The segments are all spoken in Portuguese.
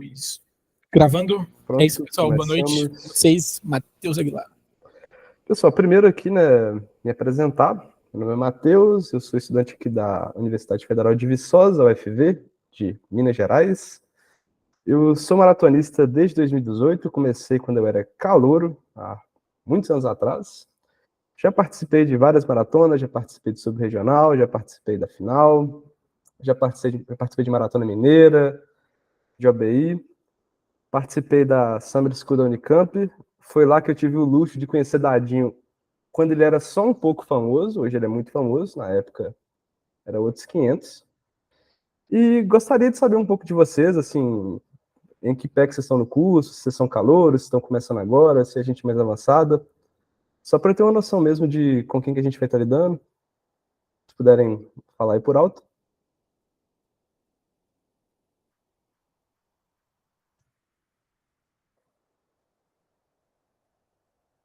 2. Gravando. Pronto, é isso, pessoal. Boa noite. Vocês, Matheus Aguilar. Pessoal, primeiro aqui, né, me apresentar. Meu nome é Matheus, eu sou estudante aqui da Universidade Federal de Viçosa, UFV, de Minas Gerais. Eu sou maratonista desde 2018, comecei quando eu era calouro, há muitos anos atrás. Já participei de várias maratonas, já participei de subregional, já participei da final, já participei de maratona mineira, de OBI, participei da Summer School da Unicamp. Foi lá que eu tive o luxo de conhecer Dadinho quando ele era só um pouco famoso. Hoje ele é muito famoso, na época era outros 500. E gostaria de saber um pouco de vocês, assim, em que pé que vocês estão no curso, se vocês são calouros, se estão começando agora, se é gente mais avançada. Só para eu ter uma noção mesmo de com quem que a gente vai estar lidando. Se puderem falar aí por alto.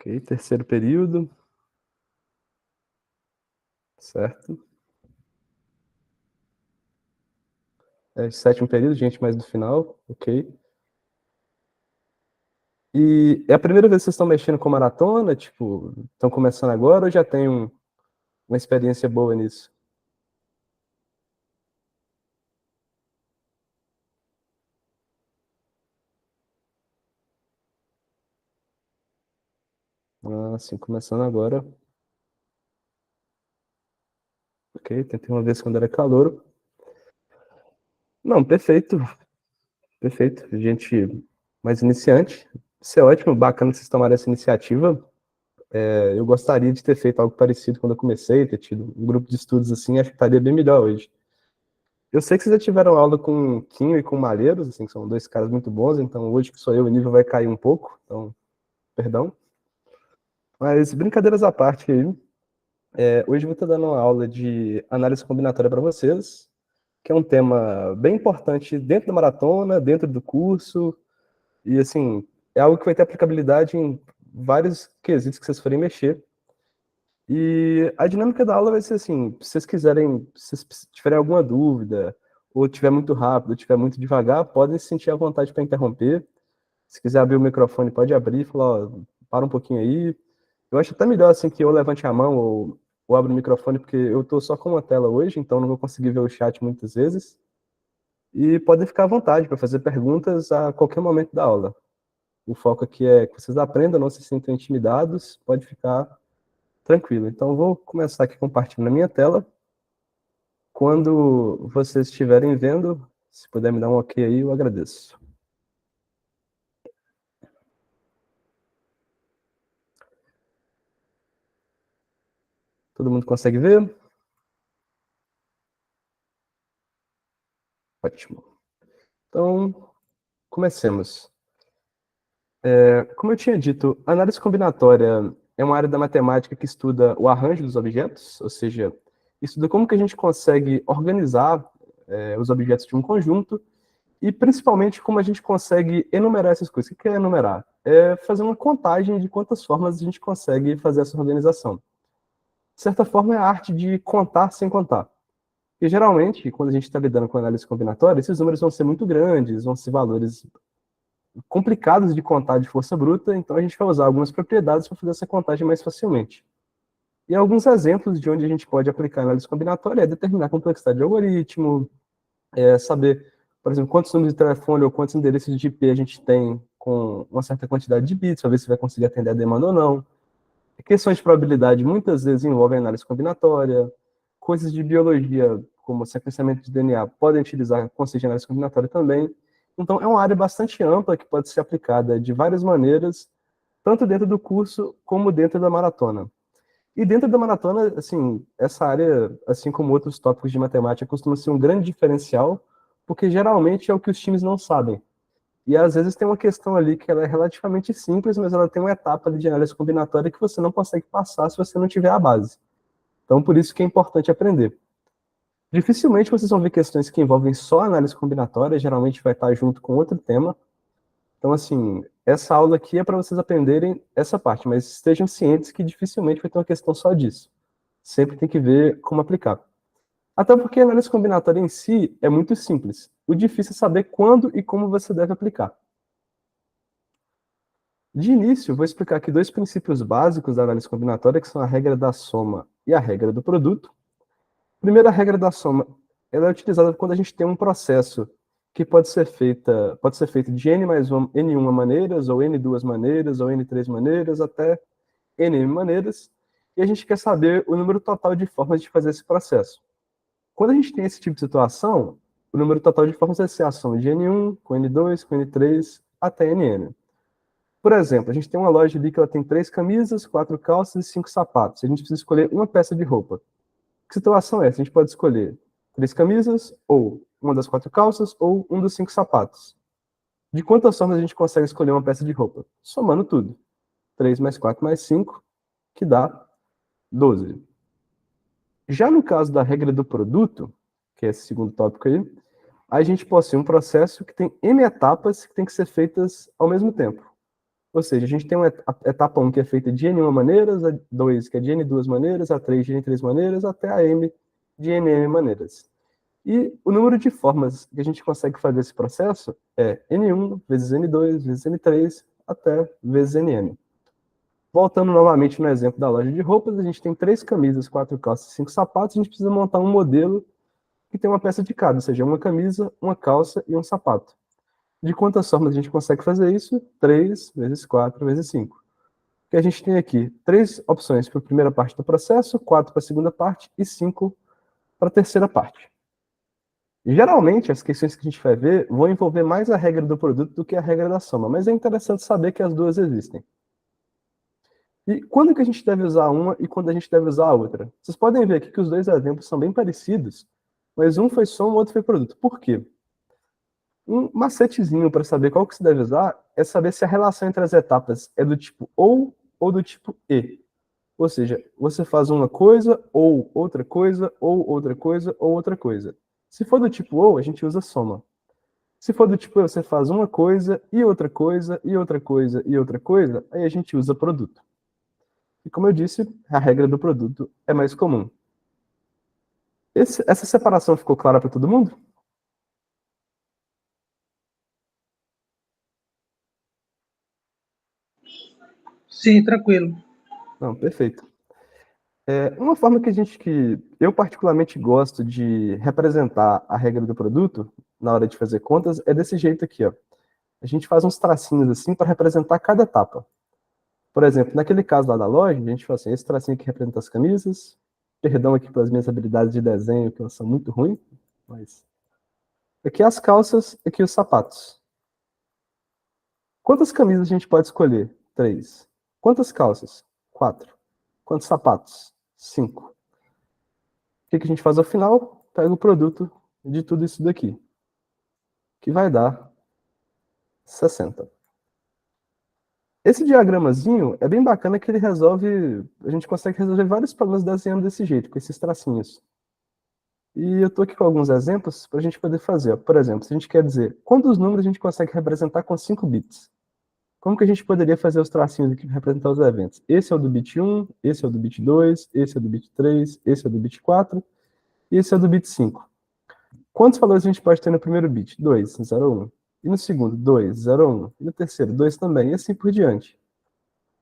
Ok, terceiro período. Certo. Sétimo período, gente mais do final. Ok. E é a primeira vez que vocês estão mexendo com maratona? Tipo, estão começando agora ou já tem uma experiência boa nisso? Ah, sim, começando agora. Ok, tentei uma vez quando era calouro. Não, perfeito. Perfeito. Gente mais iniciante. Isso é ótimo, bacana que vocês tomaram essa iniciativa. Eu gostaria de ter feito algo parecido quando eu comecei, ter tido um grupo de estudos assim, acho que estaria bem melhor hoje. Eu sei que vocês já tiveram aula com Quinho e com Malheiros, assim, que são dois caras muito bons, então hoje que sou eu, o nível vai cair um pouco, então, perdão. Mas brincadeiras à parte aí, hoje eu vou estar dando uma aula de análise combinatória para vocês, que é um tema bem importante dentro da maratona, dentro do curso, e assim, é algo que vai ter aplicabilidade em vários quesitos que vocês forem mexer. E a dinâmica da aula vai ser assim, se vocês quiserem, se vocês tiverem alguma dúvida, ou tiver muito rápido, ou tiver muito devagar, podem se sentir à vontade para interromper. Se quiser abrir o microfone, pode abrir e falar, ó, para um pouquinho aí. Eu acho até melhor assim que eu levante a mão ou abra o microfone, porque eu estou só com uma tela hoje, então não vou conseguir ver o chat muitas vezes. E podem ficar à vontade para fazer perguntas a qualquer momento da aula. O foco aqui é que vocês aprendam, não se sintam intimidados, pode ficar tranquilo. Então, vou começar aqui compartilhando a minha tela. Quando vocês estiverem vendo, se puder me dar um ok aí, eu agradeço. Todo mundo consegue ver? Ótimo. Então, comecemos. Como eu tinha dito, a análise combinatória é uma área da matemática que estuda o arranjo dos objetos, ou seja, estuda como que a gente consegue organizar os objetos de um conjunto e, principalmente, como a gente consegue enumerar essas coisas. O que é enumerar? É fazer uma contagem de quantas formas a gente consegue fazer essa organização. De certa forma, é a arte de contar sem contar. E, geralmente, quando a gente está lidando com análise combinatória, esses números vão ser muito grandes, vão ser valores complicados de contar de força bruta, então a gente vai usar algumas propriedades para fazer essa contagem mais facilmente. E alguns exemplos de onde a gente pode aplicar análise combinatória é determinar a complexidade de algoritmo, saber, por exemplo, quantos números de telefone ou quantos endereços de IP a gente tem com uma certa quantidade de bits, para ver se vai conseguir atender a demanda ou não. Questões de probabilidade muitas vezes envolvem análise combinatória. Coisas de biologia, como sequenciamento de DNA, podem utilizar conceitos de análise combinatória também. Então, é uma área bastante ampla que pode ser aplicada de várias maneiras, tanto dentro do curso como dentro da maratona. E dentro da maratona, assim, essa área, assim como outros tópicos de matemática, costuma ser um grande diferencial, porque geralmente é o que os times não sabem. E às vezes tem uma questão ali que ela é relativamente simples, mas ela tem uma etapa ali de análise combinatória que você não consegue passar se você não tiver a base. Então, por isso que é importante aprender. Dificilmente vocês vão ver questões que envolvem só análise combinatória, geralmente vai estar junto com outro tema. Então, assim, essa aula aqui é para vocês aprenderem essa parte, mas estejam cientes que dificilmente vai ter uma questão só disso. Sempre tem que ver como aplicar. Até porque a análise combinatória em si é muito simples. O difícil é saber quando e como você deve aplicar. De início, vou explicar aqui dois princípios básicos da análise combinatória, que são a regra da soma e a regra do produto. Primeiro, a regra da soma, ela é utilizada quando a gente tem um processo que pode ser feito de n1 maneiras, ou n2 maneiras, ou n3 maneiras, até n maneiras, e a gente quer saber o número total de formas de fazer esse processo. Quando a gente tem esse tipo de situação, o número total de formas vai ser a soma de n1 com n2, com n3, até nn. Por exemplo, a gente tem uma loja ali que ela tem 3 camisas, 4 calças e 5 sapatos. A gente precisa escolher uma peça de roupa. Que situação é essa? A gente pode escolher 3 camisas, ou uma das 4 calças, ou um dos 5 sapatos. De quantas formas a gente consegue escolher uma peça de roupa? Somando tudo. 3 mais 4 mais 5, que dá 12. Já no caso da regra do produto, que é esse segundo tópico aí, a gente possui um processo que tem N etapas que tem que ser feitas ao mesmo tempo. Ou seja, a gente tem uma etapa 1 que é feita de N1 maneiras, a 2 que é de N2 maneiras, a 3 de N3 maneiras, até a M de NM maneiras. E o número de formas que a gente consegue fazer esse processo é N1 vezes N2 vezes N3 até vezes NM. Voltando novamente no exemplo da loja de roupas, a gente tem 3 camisas, 4 calças e 5 sapatos, a gente precisa montar um modelo que tem uma peça de cada, ou seja, uma camisa, uma calça e um sapato. De quantas formas a gente consegue fazer isso? 3 vezes 4 vezes 5. Que a gente tem aqui 3 opções para a primeira parte do processo, 4 para a segunda parte e 5 para a terceira parte. Geralmente, as questões que a gente vai ver vão envolver mais a regra do produto do que a regra da soma, mas é interessante saber que as duas existem. E quando que a gente deve usar uma e quando a gente deve usar a outra? Vocês podem ver aqui que os dois exemplos são bem parecidos, mas um foi soma, o outro foi produto. Por quê? Um macetezinho para saber qual que se deve usar é saber se a relação entre as etapas é do tipo ou do tipo e. Ou seja, você faz uma coisa, ou outra coisa, ou outra coisa, ou outra coisa. Se for do tipo ou, a gente usa soma. Se for do tipo você faz uma coisa, e outra coisa, e outra coisa, e outra coisa, aí a gente usa produto. E como eu disse, a regra do produto é mais comum. Essa separação ficou clara para todo mundo? Sim, tranquilo. Não, perfeito. Uma forma que eu particularmente gosto de representar a regra do produto na hora de fazer contas é desse jeito aqui, ó. A gente faz uns tracinhos assim para representar cada etapa. Por exemplo, naquele caso lá da loja, a gente fala assim, esse tracinho aqui representa as camisas, perdão aqui pelas minhas habilidades de desenho, que elas são muito ruins, mas aqui as calças, aqui os sapatos. Quantas camisas a gente pode escolher? 3. Quantas calças? 4. Quantos sapatos? 5. O que a gente faz ao final? Pega o produto de tudo isso daqui, que vai dar 60. Esse diagramazinho é bem bacana que ele a gente consegue resolver vários problemas desenhando desse jeito, com esses tracinhos. E eu estou aqui com alguns exemplos para a gente poder fazer. Por exemplo, se a gente quer dizer quantos números a gente consegue representar com 5 bits. Como que a gente poderia fazer os tracinhos aqui para representar os eventos? Esse é o do bit 1, esse é o do bit 2, esse é o do bit 3, esse é o do bit 4, e esse é o do bit 5. Quantos valores a gente pode ter no primeiro bit? 2, 0, 1. E no segundo, 2, 0, 1. E no terceiro, 2 também, e assim por diante.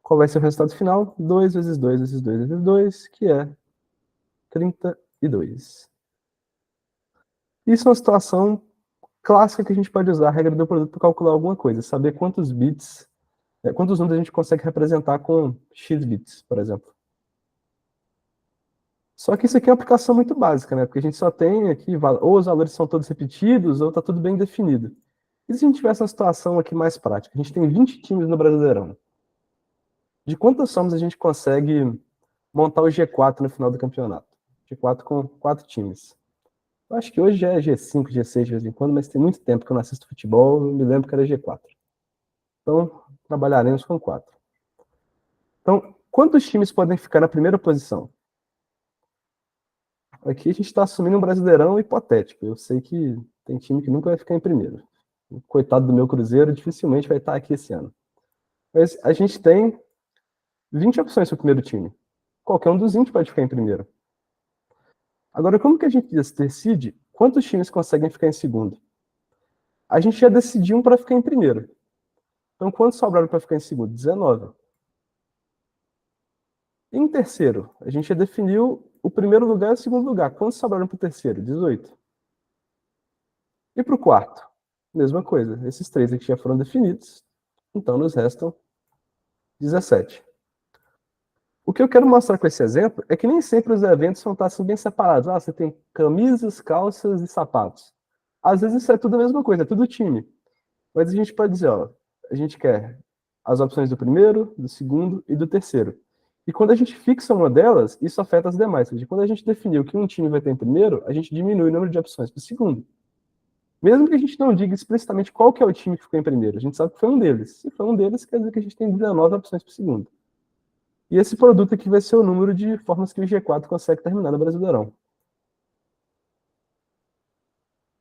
Qual vai ser o resultado final? 2 vezes 2 vezes 2 vezes 2, que é 32. Isso é uma situação clássica que a gente pode usar a regra do produto para calcular alguma coisa, saber quantos bits, quantos números a gente consegue representar com x bits, por exemplo. Só que isso aqui é uma aplicação muito básica, né? Porque a gente só tem aqui, ou os valores são todos repetidos, ou está tudo bem definido. E se a gente tivesse uma situação aqui mais prática? A gente tem 20 times no Brasileirão. De quantas formas a gente consegue montar o G4 no final do campeonato? G4 com 4 times. Eu acho que hoje já é G5, G6 de vez em quando, mas tem muito tempo que eu não assisto futebol, eu me lembro que era G4. Então, trabalharemos com 4. Então, quantos times podem ficar na primeira posição? Aqui a gente está assumindo um Brasileirão hipotético. Eu sei que tem time que nunca vai ficar em primeiro. O coitado do meu Cruzeiro dificilmente vai estar aqui esse ano. Mas a gente tem 20 opções para o primeiro time. Qualquer um dos 20 pode ficar em primeiro. Agora, como que a gente decide quantos times conseguem ficar em segundo? a gente já decidiu um para ficar em primeiro. Então, quantos sobraram para ficar em segundo? 19. E em terceiro, a gente já definiu o primeiro lugar e o segundo lugar. Quantos sobraram para o terceiro? 18. E para o quarto? Mesma coisa. Esses três aqui já foram definidos. Então, nos restam 17. O que eu quero mostrar com esse exemplo é que nem sempre os eventos vão estar assim bem separados. Ah, você tem camisas, calças e sapatos. Às vezes isso é tudo a mesma coisa, é tudo time. Mas a gente pode dizer, ó, a gente quer as opções do primeiro, do segundo e do terceiro. E quando a gente fixa uma delas, isso afeta as demais. Ou seja, quando a gente definiu que um time vai ter em primeiro, a gente diminui o número de opções para o segundo. Mesmo que a gente não diga explicitamente qual que é o time que ficou em primeiro, a gente sabe que foi um deles. Se foi um deles, quer dizer que a gente tem 19 opções para o segundo. E esse produto aqui vai ser o número de formas que o G4 consegue terminar no Brasileirão.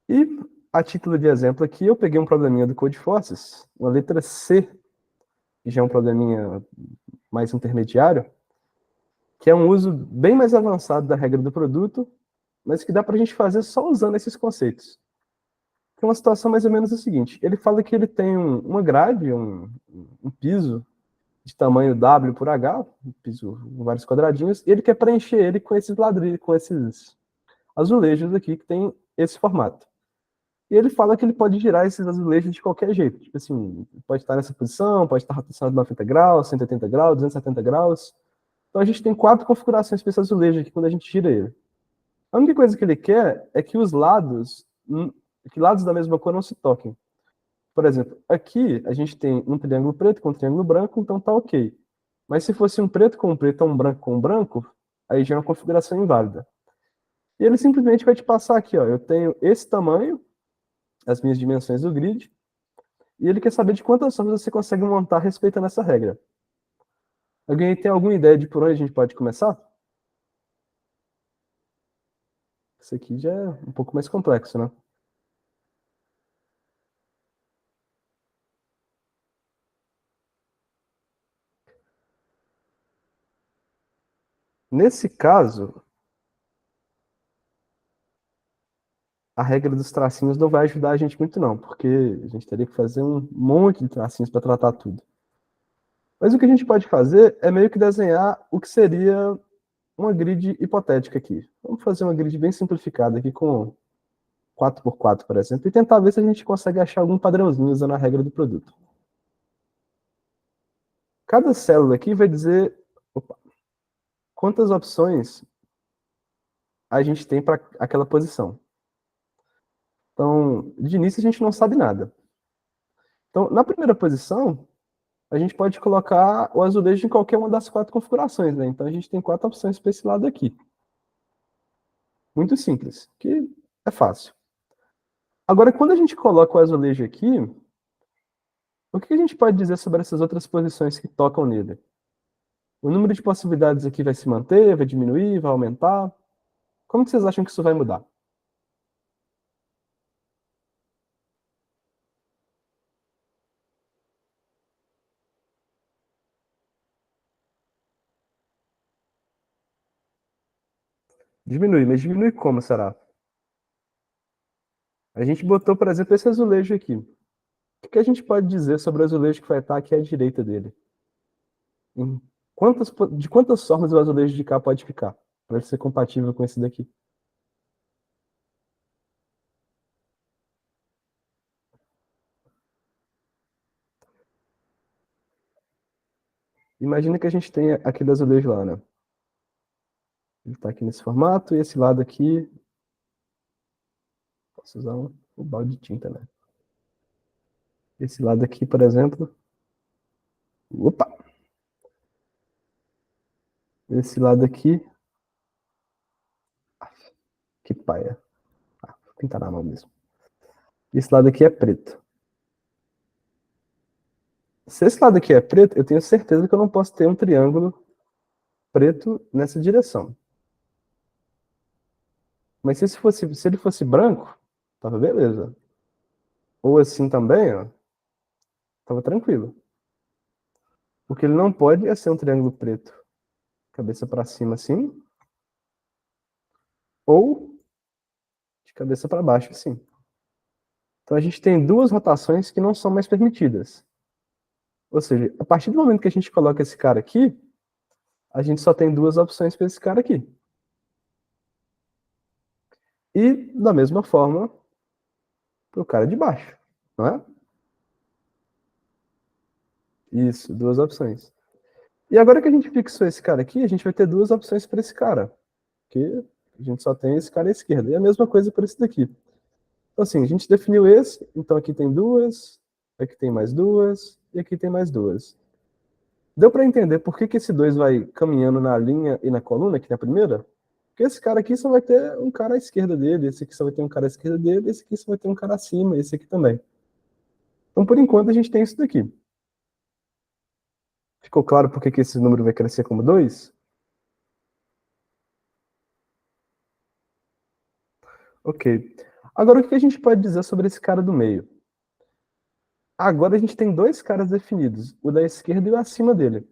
E, a título de exemplo aqui, eu peguei um probleminha do Codeforces, uma letra C, que já é um probleminha mais intermediário, que é um uso bem mais avançado da regra do produto, mas que dá para a gente fazer só usando esses conceitos. Que é uma situação mais ou menos a seguinte: ele fala que ele tem uma grade, um piso de tamanho W por H, um piso com vários quadradinhos, e ele quer preencher ele com esses ladrilhos, com esses azulejos aqui que tem esse formato. E ele fala que ele pode girar esses azulejos de qualquer jeito. Tipo assim, pode estar nessa posição, pode estar rotacionado 90 graus, 180 graus, 270 graus. Então a gente tem 4 configurações para esse azulejo aqui quando a gente gira ele. A única coisa que ele quer é que os lados, que lados da mesma cor não se toquem. Por exemplo, aqui a gente tem um triângulo preto com um triângulo branco, então tá ok. Mas se fosse um preto com um preto ou um branco com um branco, aí já é uma configuração inválida. E ele simplesmente vai te passar aqui, ó, eu tenho esse tamanho, as minhas dimensões do grid, e ele quer saber de quantas formas você consegue montar respeitando essa regra. Alguém tem alguma ideia de por onde a gente pode começar? Isso aqui já é um pouco mais complexo, né? Nesse caso, a regra dos tracinhos não vai ajudar a gente muito não, porque a gente teria que fazer um monte de tracinhos para tratar tudo. Mas o que a gente pode fazer é meio que desenhar o que seria uma grid hipotética aqui. Vamos fazer uma grid bem simplificada aqui com 4x4, por exemplo, e tentar ver se a gente consegue achar algum padrãozinho usando a regra do produto. Cada célula aqui vai dizer quantas opções a gente tem para aquela posição. Então, de início a gente não sabe nada. Então, na primeira posição, a gente pode colocar o azulejo em qualquer uma das 4 configurações, né? Então a gente tem 4 opções para esse lado aqui. Muito simples, que é fácil. Agora, quando a gente coloca o azulejo aqui, o que a gente pode dizer sobre essas outras posições que tocam nele? O número de possibilidades aqui vai se manter, vai diminuir, vai aumentar? Como que vocês acham que isso vai mudar? Diminui, mas diminui como será? A gente botou, por exemplo, esse azulejo aqui. O que a gente pode dizer sobre o azulejo que vai estar aqui à direita dele? De quantas formas o azulejo de cá pode ficar? Para ele ser compatível com esse daqui. Imagina que a gente tem aquele azulejo lá, né? Ele está aqui nesse formato, e esse lado aqui... Posso usar um balde de tinta, né? Esse lado aqui, por exemplo... Opa! Esse lado aqui... Que paia. Vou pintar na mão mesmo. Esse lado aqui é preto. Se esse lado aqui é preto, eu tenho certeza que eu não posso ter um triângulo preto nessa direção. Mas se ele fosse branco, tava beleza. Ou assim também, ó, tava tranquilo. O que ele não pode é ser um triângulo preto. Cabeça para cima assim. Ou de cabeça para baixo assim. Então a gente tem duas rotações que não são mais permitidas. Ou seja, a partir do momento que a gente coloca esse cara aqui, a gente só tem duas opções para esse cara aqui. E, da mesma forma, para o cara de baixo, não é? Isso, duas opções. E agora que a gente fixou esse cara aqui, a gente vai ter duas opções para esse cara. Que a gente só tem esse cara à esquerda. E a mesma coisa para esse daqui. Então, assim, a gente definiu esse, então aqui tem duas, aqui tem mais duas, e aqui tem mais duas. Deu para entender por que esse 2 vai caminhando na linha e na coluna, aqui na primeira? Porque esse cara aqui só vai ter um cara à esquerda dele, esse aqui só vai ter um cara à esquerda dele, esse aqui só vai ter um cara acima, esse aqui também. Então, por enquanto, a gente tem isso daqui. Ficou claro por que esse número vai crescer como 2? Ok. Agora, o que a gente pode dizer sobre esse cara do meio? Agora a gente tem dois caras definidos, o da esquerda e o acima dele.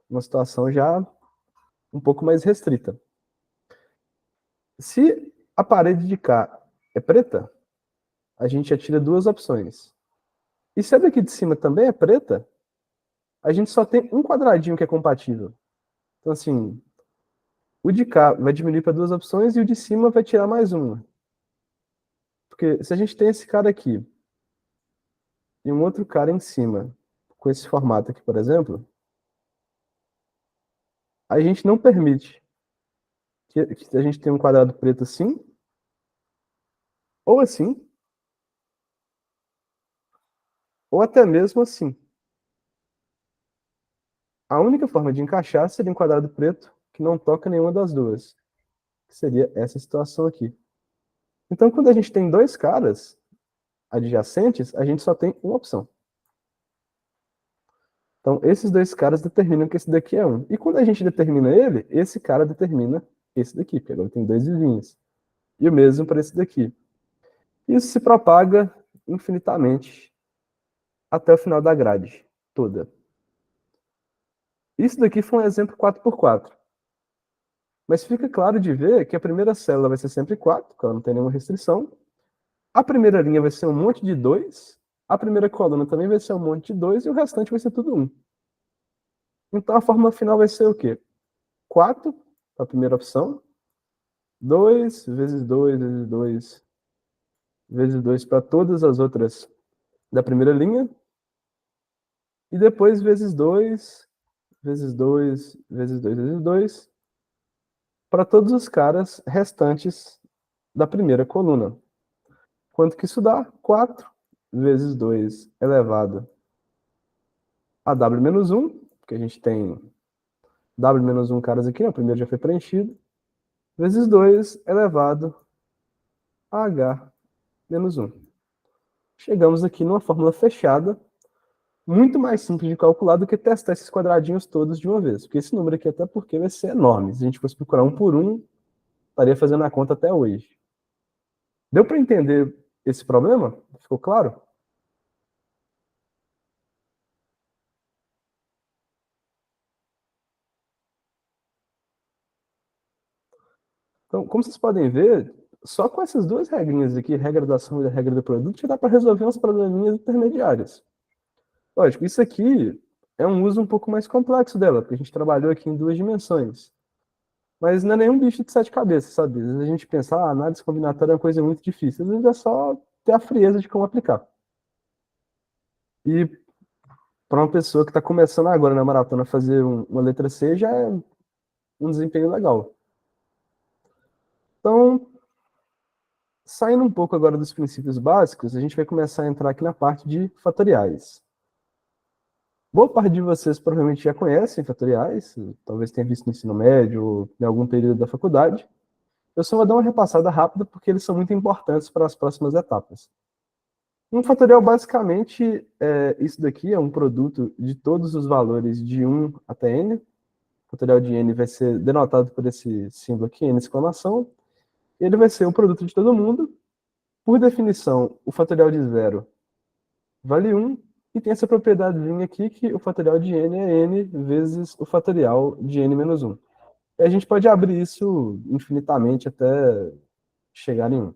Uma situação já um pouco mais restrita. Se a parede de cá é preta, a gente já tira duas opções. E se a daqui de cima também é preta, a gente só tem um quadradinho que é compatível. Então, assim, o de cá vai diminuir para duas opções e o de cima vai tirar mais uma. Porque se a gente tem esse cara aqui e um outro cara em cima, com esse formato aqui, por exemplo, a gente não permite que a gente tenha um quadrado preto assim, ou assim, ou até mesmo assim. A única forma de encaixar seria um quadrado preto que não toca nenhuma das duas, que seria essa situação aqui. Então, quando a gente tem dois caras adjacentes, a gente só tem uma opção. Então, esses dois caras determinam que esse daqui é um. E quando a gente determina ele, esse cara determina esse daqui, porque agora tem dois vizinhos. E o mesmo para esse daqui. Isso se propaga infinitamente até o final da grade toda. Isso daqui foi um exemplo 4x4. Mas fica claro de ver que a primeira célula vai ser sempre 4, porque ela não tem nenhuma restrição. A primeira linha vai ser um monte de 2. A primeira coluna também vai ser um monte de 2 e o restante vai ser tudo 1. Então a fórmula final vai ser o quê? 4 para a primeira opção. 2 vezes 2 vezes 2 vezes 2 para todas as outras da primeira linha. E depois vezes 2 vezes 2 vezes 2 vezes 2 para todos os caras restantes da primeira coluna. Quanto que isso dá? 4 vezes 2 elevado a w menos 1, porque a gente tem w menos 1 caras aqui, o primeiro já foi preenchido, vezes 2 elevado a h menos 1. Chegamos aqui numa fórmula fechada, muito mais simples de calcular do que testar esses quadradinhos todos de uma vez, porque esse número aqui até porque vai ser enorme. Se a gente fosse procurar um por um, estaria fazendo a conta até hoje. Deu para entender esse problema? Ficou claro? Então, como vocês podem ver, só com essas duas regrinhas aqui, regra da ação e a regra do produto, já dá para resolver uns probleminhas intermediários. Lógico, isso aqui é um uso um pouco mais complexo dela, porque a gente trabalhou aqui em duas dimensões. Mas não é nenhum bicho de sete cabeças, sabe? Às vezes a gente pensa, a análise combinatória é uma coisa muito difícil. Às vezes é só ter a frieza de como aplicar. E para uma pessoa que está começando agora na maratona a fazer uma letra C, já é um desempenho legal. Então, saindo um pouco agora dos princípios básicos, a gente vai começar a entrar aqui na parte de fatoriais. Boa parte de vocês provavelmente já conhecem fatoriais, talvez tenha visto no ensino médio ou em algum período da faculdade. Eu só vou dar uma repassada rápida porque eles são muito importantes para as próximas etapas. Um fatorial basicamente é isso daqui, é um produto de todos os valores de 1 até n. O fatorial de n vai ser denotado por esse símbolo aqui, n exclamação. Ele vai ser o produto de todo mundo. Por definição, o fatorial de 0 vale 1. E tem essa propriedadezinha aqui que o fatorial de n é n vezes o fatorial de n menos 1. E a gente pode abrir isso infinitamente até chegar em 1.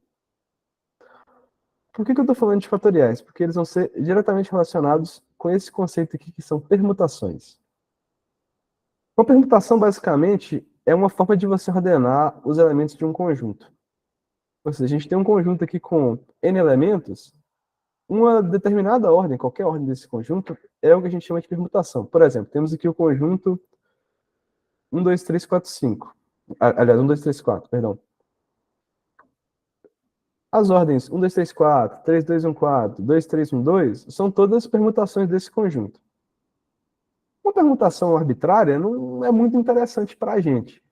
Por que eu estou falando de fatoriais? Porque eles vão ser diretamente relacionados com esse conceito aqui, que são permutações. Uma permutação, basicamente, é uma forma de você ordenar os elementos de um conjunto. Ou seja, a gente tem um conjunto aqui com N elementos, uma determinada ordem, qualquer ordem desse conjunto, é o que a gente chama de permutação. Por exemplo, temos aqui o conjunto 1, 2, 3, 4, 5. Aliás, 1, 2, 3, 4, perdão. As ordens 1, 2, 3, 4, 3, 2, 1, 4, 2, 3, 1, 2, são todas permutações desse conjunto. Uma permutação arbitrária não é muito interessante para a gente.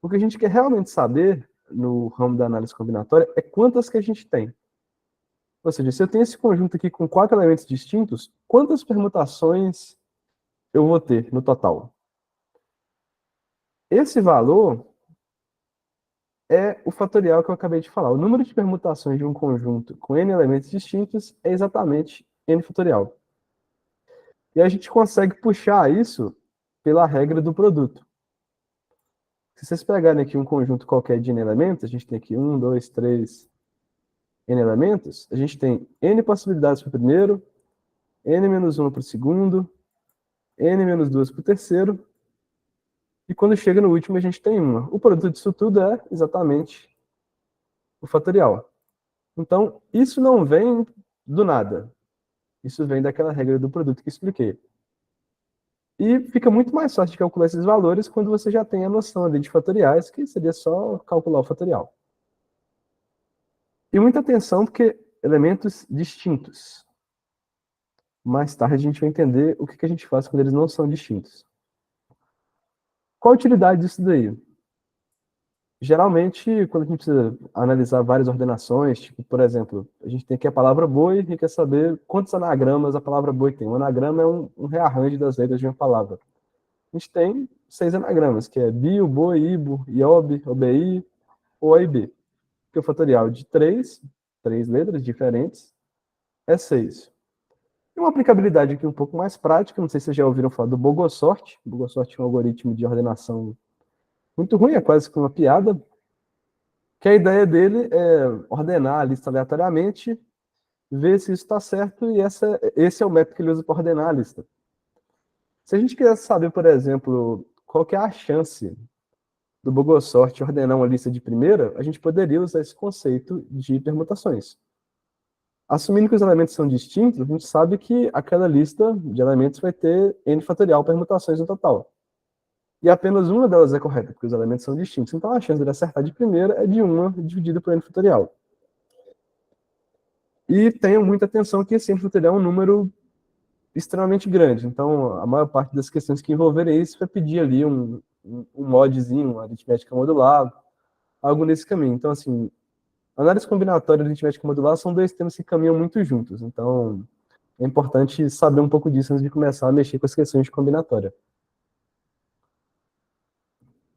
O que a gente quer realmente saber no ramo da análise combinatória é quantas que a gente tem. Ou seja, se eu tenho esse conjunto aqui com 4 elementos distintos, quantas permutações eu vou ter no total? Esse valor é o fatorial que eu acabei de falar. O número de permutações de um conjunto com n elementos distintos é exatamente n fatorial. E a gente consegue puxar isso pela regra do produto. Se vocês pegarem aqui um conjunto qualquer de n elementos, a gente tem aqui 1, 2, 3, n elementos, a gente tem n possibilidades para o primeiro, n menos 1 para o segundo, n menos 2 para o terceiro, e quando chega no último a gente tem uma. O produto disso tudo é exatamente o fatorial. Então, isso não vem do nada. Isso vem daquela regra do produto que expliquei. E fica muito mais fácil de calcular esses valores quando você já tem a noção ali de fatoriais, que seria só calcular o fatorial. E muita atenção, porque elementos distintos. Mais tarde a gente vai entender o que a gente faz quando eles não são distintos. Qual a utilidade disso daí? Geralmente, quando a gente precisa analisar várias ordenações, tipo, por exemplo, a gente tem aqui a palavra boi e quer saber quantos anagramas a palavra boi tem. Um anagrama é um rearranjo das letras de uma palavra. A gente tem 6 anagramas, que é bio, boi, ibo, iob, obi, oib. Que o fatorial de 3 letras diferentes, é 6. E uma aplicabilidade aqui um pouco mais prática, não sei se vocês já ouviram falar do Bogosorte. O Bogosorte é um algoritmo de ordenação muito ruim, é quase que uma piada, que a ideia dele é ordenar a lista aleatoriamente, ver se isso está certo, e esse é o método que ele usa para ordenar a lista. Se a gente quiser saber, por exemplo, qual que é a chance do Bogosorte ordenar uma lista de primeira, a gente poderia usar esse conceito de permutações. Assumindo que os elementos são distintos, a gente sabe que aquela lista de elementos vai ter n fatorial permutações no total. E apenas uma delas é correta, porque os elementos são distintos. Então a chance de ele acertar de primeira é de 1 dividida por n fatorial. E tenham muita atenção que esse n fatorial é um número extremamente grande. Então a maior parte das questões que envolverem isso vai pedir ali um modzinho, uma aritmética modular, algo nesse caminho. Então, assim, análise combinatória e aritmética modular são dois temas que caminham muito juntos. Então, é importante saber um pouco disso antes de começar a mexer com as questões de combinatória.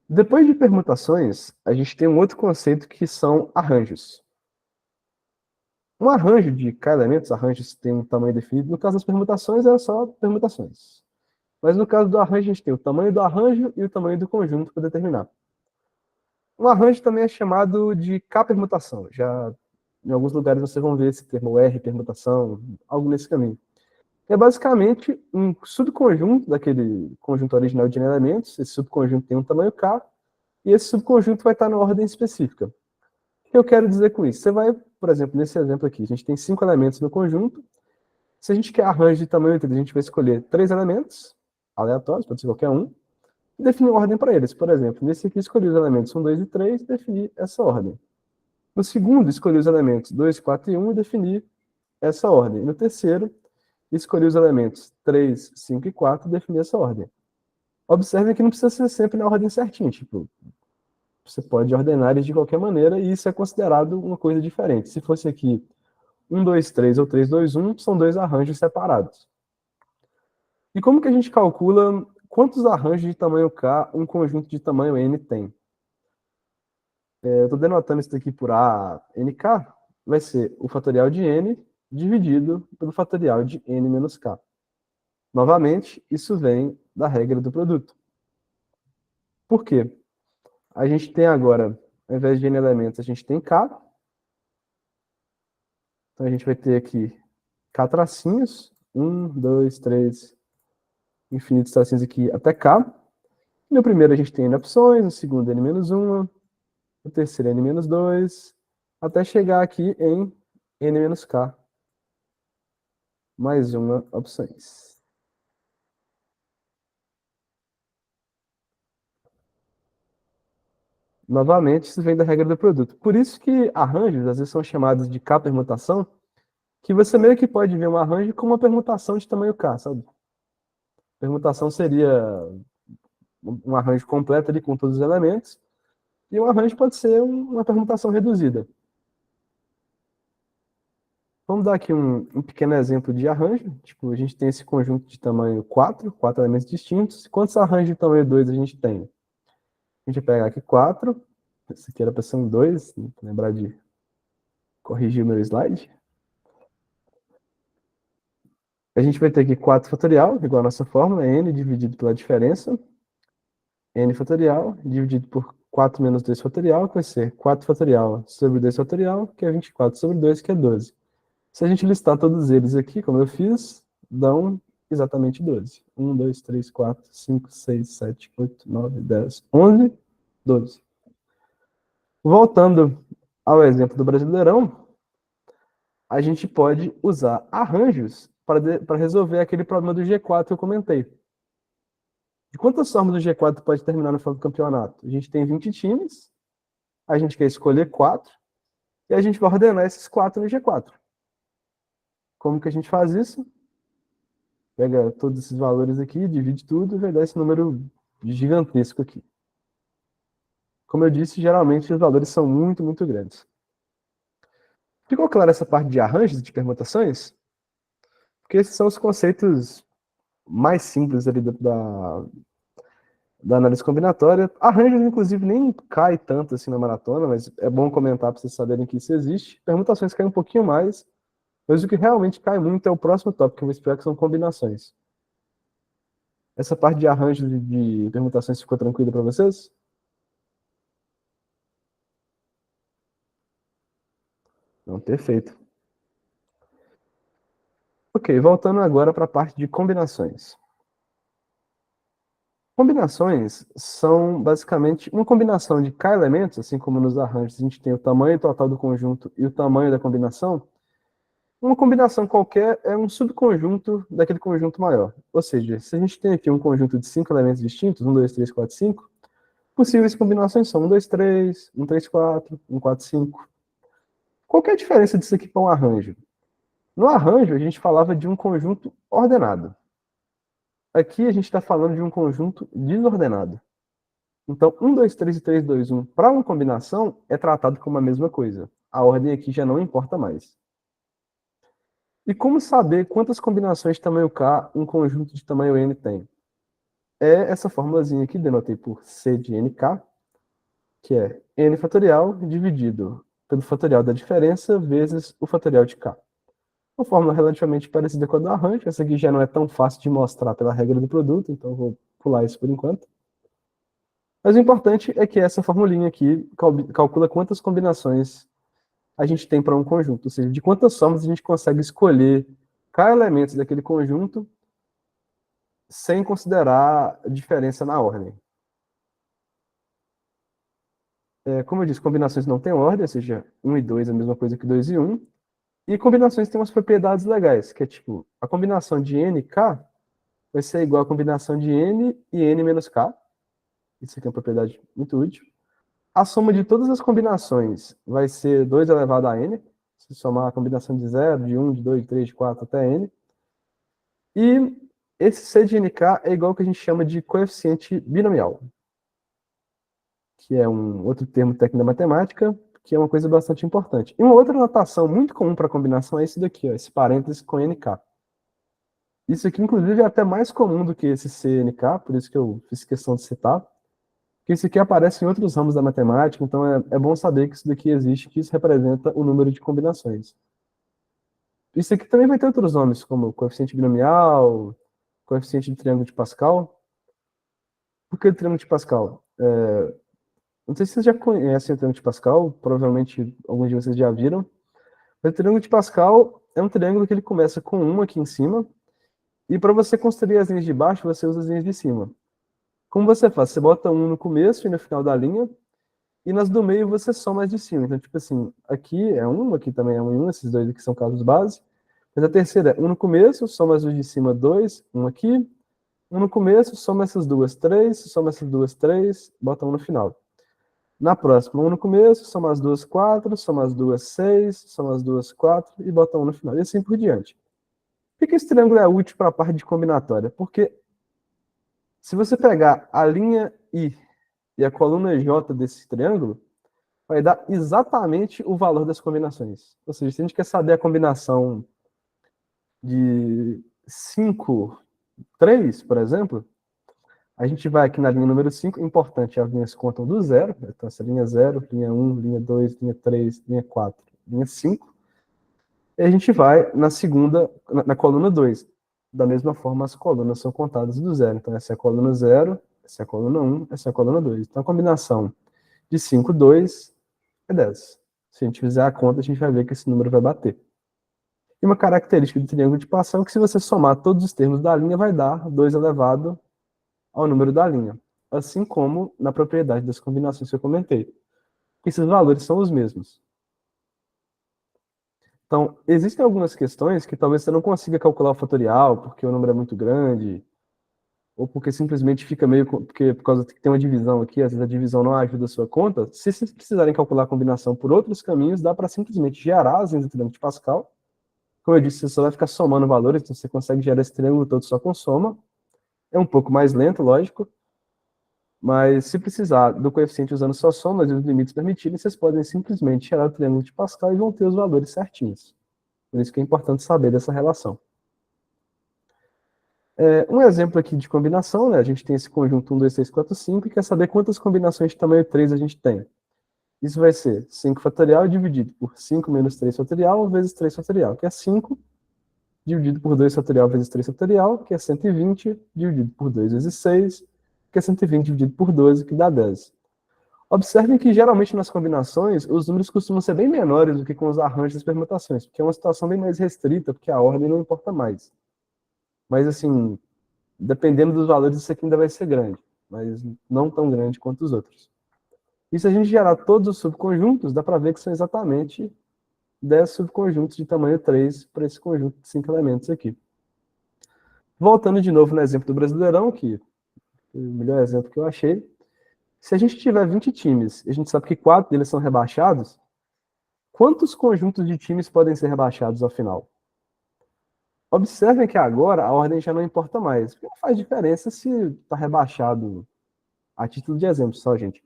Depois de permutações, a gente tem um outro conceito que são arranjos. Um arranjo de K elementos, arranjos tem um tamanho definido. No caso das permutações, é só permutações. Mas no caso do arranjo, a gente tem o tamanho do arranjo e o tamanho do conjunto para determinar. Um arranjo também é chamado de K-permutação. Já em alguns lugares vocês vão ver esse termo R-permutação, algo nesse caminho. É basicamente um subconjunto daquele conjunto original de elementos. Esse subconjunto tem um tamanho K, e esse subconjunto vai estar na ordem específica. O que eu quero dizer com isso? Você vai, por exemplo, nesse exemplo aqui, a gente tem 5 elementos no conjunto. Se a gente quer arranjo de tamanho 3, a gente vai escolher 3 elementos aleatórios, pode ser qualquer um, e definir uma ordem para eles. Por exemplo, nesse aqui, escolhi os elementos 1, 2 e 3 e defini essa ordem. No segundo, escolhi os elementos 2, 4 e 1 e defini essa ordem. No terceiro, escolhi os elementos 3, 5 e 4 e defini essa ordem. Observe que não precisa ser sempre na ordem certinha. Tipo, você pode ordenar eles de qualquer maneira e isso é considerado uma coisa diferente. Se fosse aqui 1, 2, 3 ou 3, 2, 1, são dois arranjos separados. E como que a gente calcula quantos arranjos de tamanho K um conjunto de tamanho N tem? Eu estou denotando isso aqui por ANK, vai ser o fatorial de N dividido pelo fatorial de N menos K. Novamente, isso vem da regra do produto. Por quê? A gente tem agora, ao invés de N elementos, a gente tem K. Então a gente vai ter aqui K tracinhos, 1, 2, 3, infinitos tracinhos aqui até K. No primeiro a gente tem N opções, no segundo N-1, no terceiro N-2, até chegar aqui em N-K, mais uma opções. Novamente, isso vem da regra do produto. Por isso que arranjos, às vezes, são chamados de K-permutação, que você meio que pode ver um arranjo como uma permutação de tamanho K, sabe? Permutação seria um arranjo completo ali com todos os elementos, e um arranjo pode ser uma permutação reduzida. Vamos dar aqui um pequeno exemplo de arranjo. Tipo, a gente tem esse conjunto de tamanho 4 elementos distintos. Quantos arranjos de tamanho 2 a gente tem? A gente vai pegar aqui 4. Esse aqui era para ser um 2, lembrar de corrigir o meu slide. A gente vai ter aqui 4 fatorial, igual a nossa fórmula, n dividido pela diferença. N fatorial dividido por 4 menos 2 fatorial, que vai ser 4 fatorial sobre 2 fatorial, que é 24 sobre 2, que é 12. Se a gente listar todos eles aqui, como eu fiz, dão exatamente 12. 1, 2, 3, 4, 5, 6, 7, 8, 9, 10, 11, 12. Voltando ao exemplo do Brasileirão, a gente pode usar arranjos para resolver aquele problema do G4 que eu comentei. De quantas formas o G4 pode terminar no final do campeonato? A gente tem 20 times, a gente quer escolher 4, e a gente vai ordenar esses 4 no G4. Como que a gente faz isso? Pega todos esses valores aqui, divide tudo e vai dar esse número gigantesco aqui. Como eu disse, geralmente os valores são muito, muito grandes. Ficou claro essa parte de arranjos e de permutações? Porque esses são os conceitos mais simples ali da análise combinatória. Arranjos, inclusive, nem cai tanto assim na maratona, mas é bom comentar para vocês saberem que isso existe. Permutações caem um pouquinho mais, mas o que realmente cai muito é o próximo tópico que eu vou explicar, que são combinações. Essa parte de arranjos e de permutações ficou tranquila para vocês? Não, perfeito. Ok, voltando agora para a parte de combinações. Combinações são basicamente uma combinação de K elementos, assim como nos arranjos a gente tem o tamanho total do conjunto e o tamanho da combinação. Uma combinação qualquer é um subconjunto daquele conjunto maior. Ou seja, se a gente tem aqui um conjunto de 5 elementos distintos, 1, 2, 3, 4, 5, possíveis combinações são 1, 2, 3, 1, 3, 4, 1, 4, 5. Qual que é a diferença disso aqui para um arranjo? No arranjo, a gente falava de um conjunto ordenado. Aqui a gente está falando de um conjunto desordenado. Então, 1, 2, 3 e 3, 2, 1, para uma combinação, é tratado como a mesma coisa. A ordem aqui já não importa mais. E como saber quantas combinações de tamanho K um conjunto de tamanho N tem? É essa formulazinha aqui, denotei por C de NK, que é N fatorial dividido pelo fatorial da diferença vezes o fatorial de K. Uma fórmula relativamente parecida com a do arranjo. Essa aqui já não é tão fácil de mostrar pela regra do produto, então eu vou pular isso por enquanto. Mas o importante é que essa formulinha aqui calcula quantas combinações a gente tem para um conjunto, ou seja, de quantas formas a gente consegue escolher K elementos daquele conjunto sem considerar a diferença na ordem. Como eu disse, combinações não têm ordem, ou seja, 1 e 2 é a mesma coisa que 2 e 1. E combinações têm umas propriedades legais, que é tipo, a combinação de N e K vai ser igual à combinação de N e N menos K. Isso aqui é uma propriedade muito útil. A soma de todas as combinações vai ser 2 elevado a N. Se somar a combinação de 0, de 1, de 2, de 3, de 4 até N. E esse C de NK é igual ao que a gente chama de coeficiente binomial, que é um outro termo técnico da matemática, que é uma coisa bastante importante. E uma outra notação muito comum para combinação é esse daqui, ó, esse parênteses com NK. Isso aqui, inclusive, é até mais comum do que esse CNK, por isso que eu fiz questão de citar, porque isso aqui aparece em outros ramos da matemática, então é bom saber que isso daqui existe, que isso representa o número de combinações. Isso aqui também vai ter outros nomes, como coeficiente binomial, coeficiente de triângulo de Pascal. Por que o triângulo de Pascal? Não sei se vocês já conhecem o triângulo de Pascal, provavelmente alguns de vocês já viram, O triângulo de Pascal é um triângulo que ele começa com 1 aqui em cima, e para você construir as linhas de baixo, você usa as linhas de cima. Como você faz? Você bota 1 no começo e no final da linha, e nas do meio você soma as de cima. Então, tipo assim, aqui é 1, aqui também é 1 e 1, esses dois aqui são casos base. Mas a terceira é 1 no começo, soma as de cima 2, 1 aqui. 1 no começo, soma essas duas 3, soma essas duas 3, bota 1 no final. Na próxima, 1 no começo, soma as duas 4, soma as duas 6, soma as duas 4 e bota 1 no final. E assim por diante. Por que esse triângulo é útil para a parte de combinatória? Porque se você pegar a linha I e a coluna J desse triângulo, vai dar exatamente o valor das combinações. Ou seja, se a gente quer saber a combinação de 5, 3, por exemplo, a gente vai aqui na linha número 5, importante, as linhas contam do zero, então essa linha 0, linha 1, linha 2, linha 3, linha 4, linha 5, e a gente vai na segunda, na coluna 2. Da mesma forma, as colunas são contadas do zero. Então, essa é a coluna 0, essa é a coluna 1, essa é a coluna 2. Então, a combinação de 5, 2 é 10. Se a gente fizer a conta, a gente vai ver que esse número vai bater. E uma característica do triângulo de Pascal é que se você somar todos os termos da linha, vai dar 2 elevado ao número da linha. Assim como na propriedade das combinações que eu comentei. Esses valores são os mesmos. Então, existem algumas questões que talvez você não consiga calcular o fatorial, porque o número é muito grande, ou porque simplesmente fica meio... Porque por causa que tem uma divisão aqui, às vezes a divisão não ajuda a sua conta. Se vocês precisarem calcular a combinação por outros caminhos, dá para simplesmente gerar as linhas do triângulo de Pascal. Como eu disse, você só vai ficar somando valores, então você consegue gerar esse triângulo todo só com soma. É um pouco mais lento, lógico. Mas se precisar do coeficiente usando só somas e os limites permitirem, vocês podem simplesmente gerar o triângulo de Pascal e vão ter os valores certinhos. Por isso que é importante saber dessa relação. Um exemplo aqui de combinação, né? A gente tem esse conjunto 1, 2, 3, 4, 5 e quer saber quantas combinações de tamanho 3 a gente tem. Isso vai ser 5 fatorial dividido por 5 menos 3 fatorial vezes 3 fatorial, que é 5, dividido por 2 fatorial vezes 3 fatorial, que é 120, dividido por 2 vezes 6, que é 120 dividido por 12, que dá 10. Observem que, geralmente, nas combinações, os números costumam ser bem menores do que com os arranjos das permutações, porque é uma situação bem mais restrita, porque a ordem não importa mais. Mas, assim, dependendo dos valores, isso aqui ainda vai ser grande, mas não tão grande quanto os outros. E se a gente gerar todos os subconjuntos, dá para ver que são exatamente 10 subconjuntos de tamanho 3 para esse conjunto de 5 elementos aqui. Voltando de novo no exemplo do Brasileirão, que foi o melhor exemplo que eu achei. Se a gente tiver 20 times, e a gente sabe que 4 deles são rebaixados, quantos conjuntos de times podem ser rebaixados ao final? Observem que agora a ordem já não importa mais, porque não faz diferença se está rebaixado, a título de exemplo só, gente,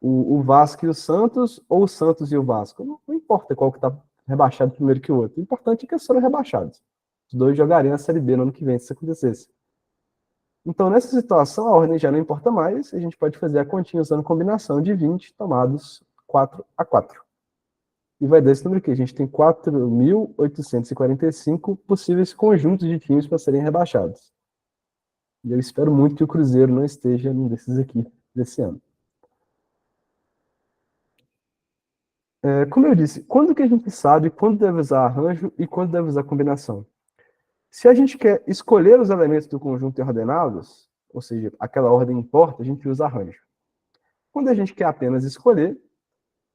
o Vasco e o Santos, ou o Santos e o Vasco. Não importa qual que está rebaixado primeiro que o outro. O importante é que eles foram rebaixados. Os dois jogariam a Série B no ano que vem, se isso acontecesse. Então, nessa situação, a ordem já não importa mais, a gente pode fazer a continha usando combinação de 20 tomados 4 a 4. E vai dar esse número aqui. A gente tem 4.845 possíveis conjuntos de times para serem rebaixados. E eu espero muito que o Cruzeiro não esteja num desses aqui, desse ano. Como eu disse, quando que a gente sabe quando deve usar arranjo e quando deve usar combinação? Se a gente quer escolher os elementos do conjunto ordenados, ou seja, aquela ordem importa, a gente usa arranjo. Quando a gente quer apenas escolher,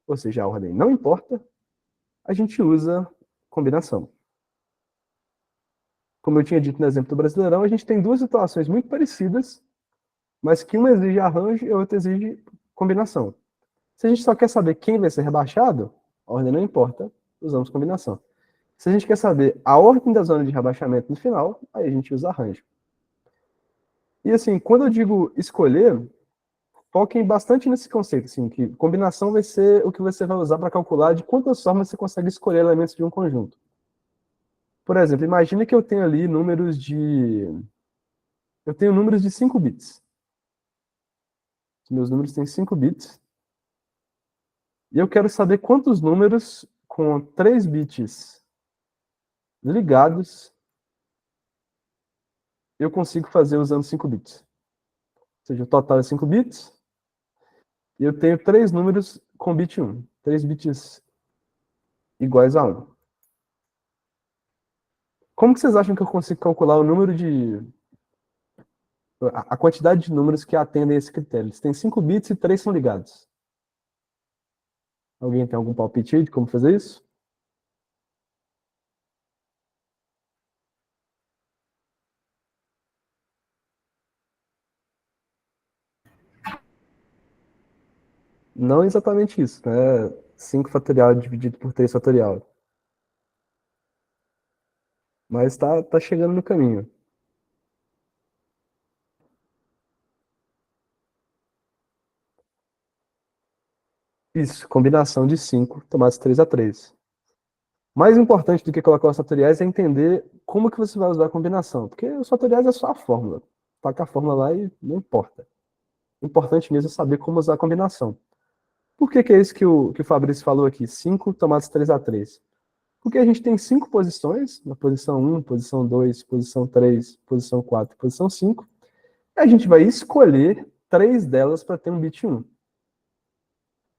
ou seja, a ordem não importa, a gente usa combinação. Como eu tinha dito no exemplo do Brasileirão, a gente tem duas situações muito parecidas, mas que uma exige arranjo e a outra exige combinação. Se a gente só quer saber quem vai ser rebaixado, a ordem não importa, usamos combinação. Se a gente quer saber a ordem da zona de rebaixamento no final, aí a gente usa arranjo. E assim, quando eu digo escolher, foquem bastante nesse conceito, assim, que combinação vai ser o que você vai usar para calcular de quantas formas você consegue escolher elementos de um conjunto. Por exemplo, imagine que eu tenho ali números de... Eu tenho números de 5 bits. Meus números têm 5 bits. E eu quero saber quantos números com 3 bits ligados eu consigo fazer usando 5 bits. Ou seja, o total é 5 bits. E eu tenho 3 números com bit 1. 3 bits iguais a 1. Como que vocês acham que eu consigo calcular o número de... a quantidade de números que atendem a esse critério? Eles têm 5 bits e 3 são ligados. Alguém tem algum palpite aí de como fazer isso? Não exatamente isso, né? 5 fatorial dividido por 3 fatorial. Mas tá chegando no caminho. Isso, combinação de 5 tomados 3 a 3. Mais importante do que colocar os fatoriais é entender como que você vai usar a combinação. Porque os fatoriais é só a fórmula. Taca a fórmula lá e não importa. O importante mesmo é saber como usar a combinação. Por que é isso que o Fabrício falou aqui? 5 tomados 3 a 3. Porque a gente tem 5 posições, na posição 1, posição 2, posição 3, posição 4, posição 5. E a gente vai escolher 3 delas para ter um bit 1.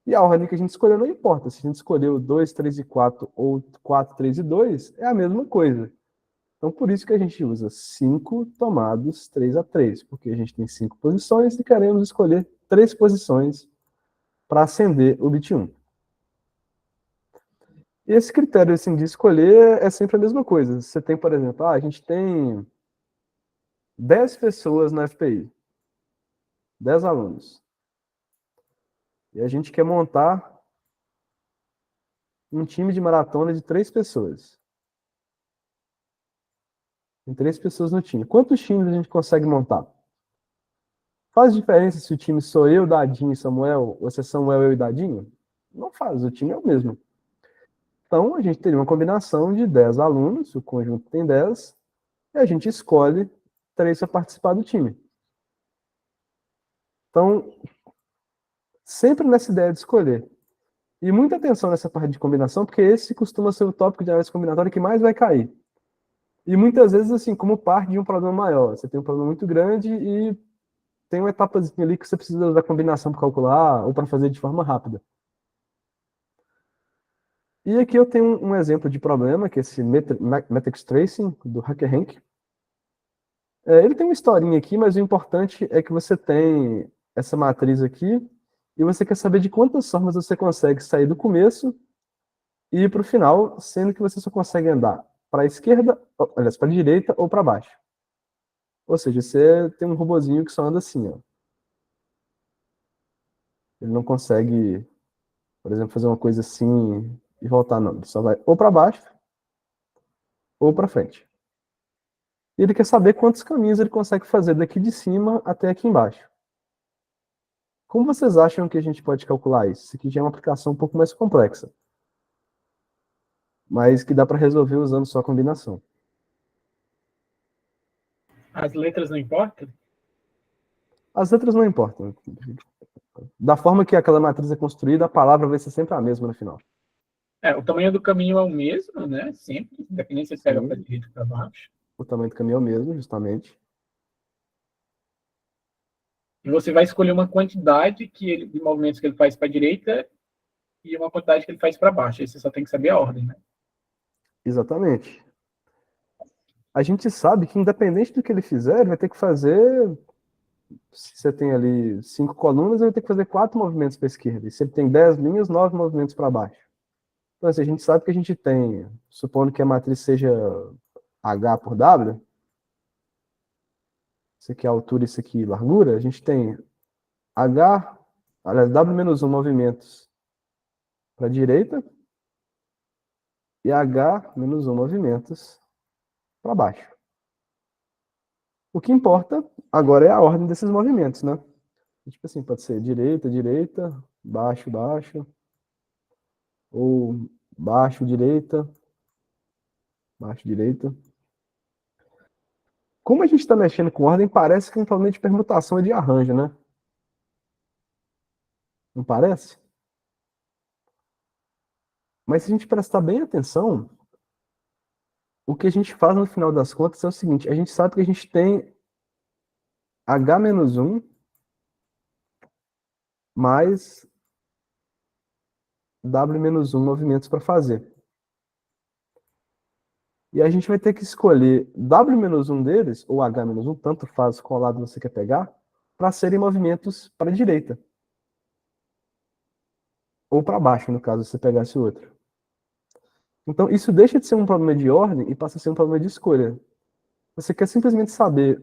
E a ordem que a gente escolheu não importa. Se a gente escolheu 2, 3 e 4 ou 4, 3 e 2, é a mesma coisa. Então, por isso que a gente usa 5 tomados 3 a 3, porque a gente tem 5 posições e queremos escolher 3 posições para acender o bit 1. E esse critério assim, de escolher é sempre a mesma coisa. Você tem, por exemplo, a gente tem 10 pessoas na FPI, 10 alunos. E a gente quer montar um time de maratona de 3 pessoas. Tem 3 pessoas no time. Quantos times a gente consegue montar? Faz diferença se o time sou eu, Dadinho e Samuel, ou se é Samuel, eu e Dadinho? Não faz, o time é o mesmo. Então, a gente teria uma combinação de 10 alunos, o conjunto tem 10, e a gente escolhe 3 para participar do time. Então, sempre nessa ideia de escolher. E muita atenção nessa parte de combinação, porque esse costuma ser o tópico de análise combinatória que mais vai cair. E muitas vezes, assim, como parte de um problema maior. Você tem um problema muito grande e tem uma etapazinha ali que você precisa usar combinação para calcular ou para fazer de forma rápida. E aqui eu tenho um exemplo de problema, que é esse Matrix Tracing, do HackerRank. Ele tem uma historinha aqui, mas o importante é que você tem essa matriz aqui e você quer saber de quantas formas você consegue sair do começo e ir para o final, sendo que você só consegue andar para a esquerda, aliás, para a direita ou para baixo. Ou seja, você tem um robozinho que só anda assim, ó. Ele não consegue, por exemplo, fazer uma coisa assim e voltar, não. Ele só vai ou para baixo ou para frente. E ele quer saber quantos caminhos ele consegue fazer daqui de cima até aqui embaixo. Como vocês acham que a gente pode calcular isso? Isso aqui já é uma aplicação um pouco mais complexa, mas que dá para resolver usando só a combinação. As letras não importam? As letras não importam. Da forma que aquela matriz é construída, a palavra vai ser sempre a mesma no final. O tamanho do caminho é o mesmo, né? Sempre, independente se você pega para a direita ou para baixo. O tamanho do caminho é o mesmo, justamente. E você vai escolher uma quantidade de movimentos que ele faz para a direita e uma quantidade que ele faz para baixo. Aí você só tem que saber a ordem, né? Exatamente. A gente sabe que, independente do que ele fizer, ele vai ter que fazer. Se você tem ali 5 colunas, ele vai ter que fazer 4 movimentos para a esquerda. E se ele tem 10 linhas, 9 movimentos para baixo. Então, assim, a gente sabe que a gente tem, supondo que a matriz seja H por W, isso aqui é altura, isso aqui é largura, a gente tem H, aliás, W menos 1 movimentos para a direita e H menos 1 movimentos para baixo. O que importa agora é a ordem desses movimentos, né? Tipo assim, pode ser direita, direita, baixo, baixo, ou baixo, direita, baixo, direita. Como a gente está mexendo com ordem, parece que um problema de permutação é de arranjo, né? Não parece? Mas se a gente prestar bem atenção, o que a gente faz no final das contas é o seguinte: a gente sabe que a gente tem H-1 mais W-1 movimentos para fazer. E a gente vai ter que escolher W-1 deles, ou H-1, tanto faz qual lado você quer pegar, para serem movimentos para a direita. Ou para baixo, no caso, se você pegasse o outro. Então, isso deixa de ser um problema de ordem e passa a ser um problema de escolha. Você quer simplesmente saber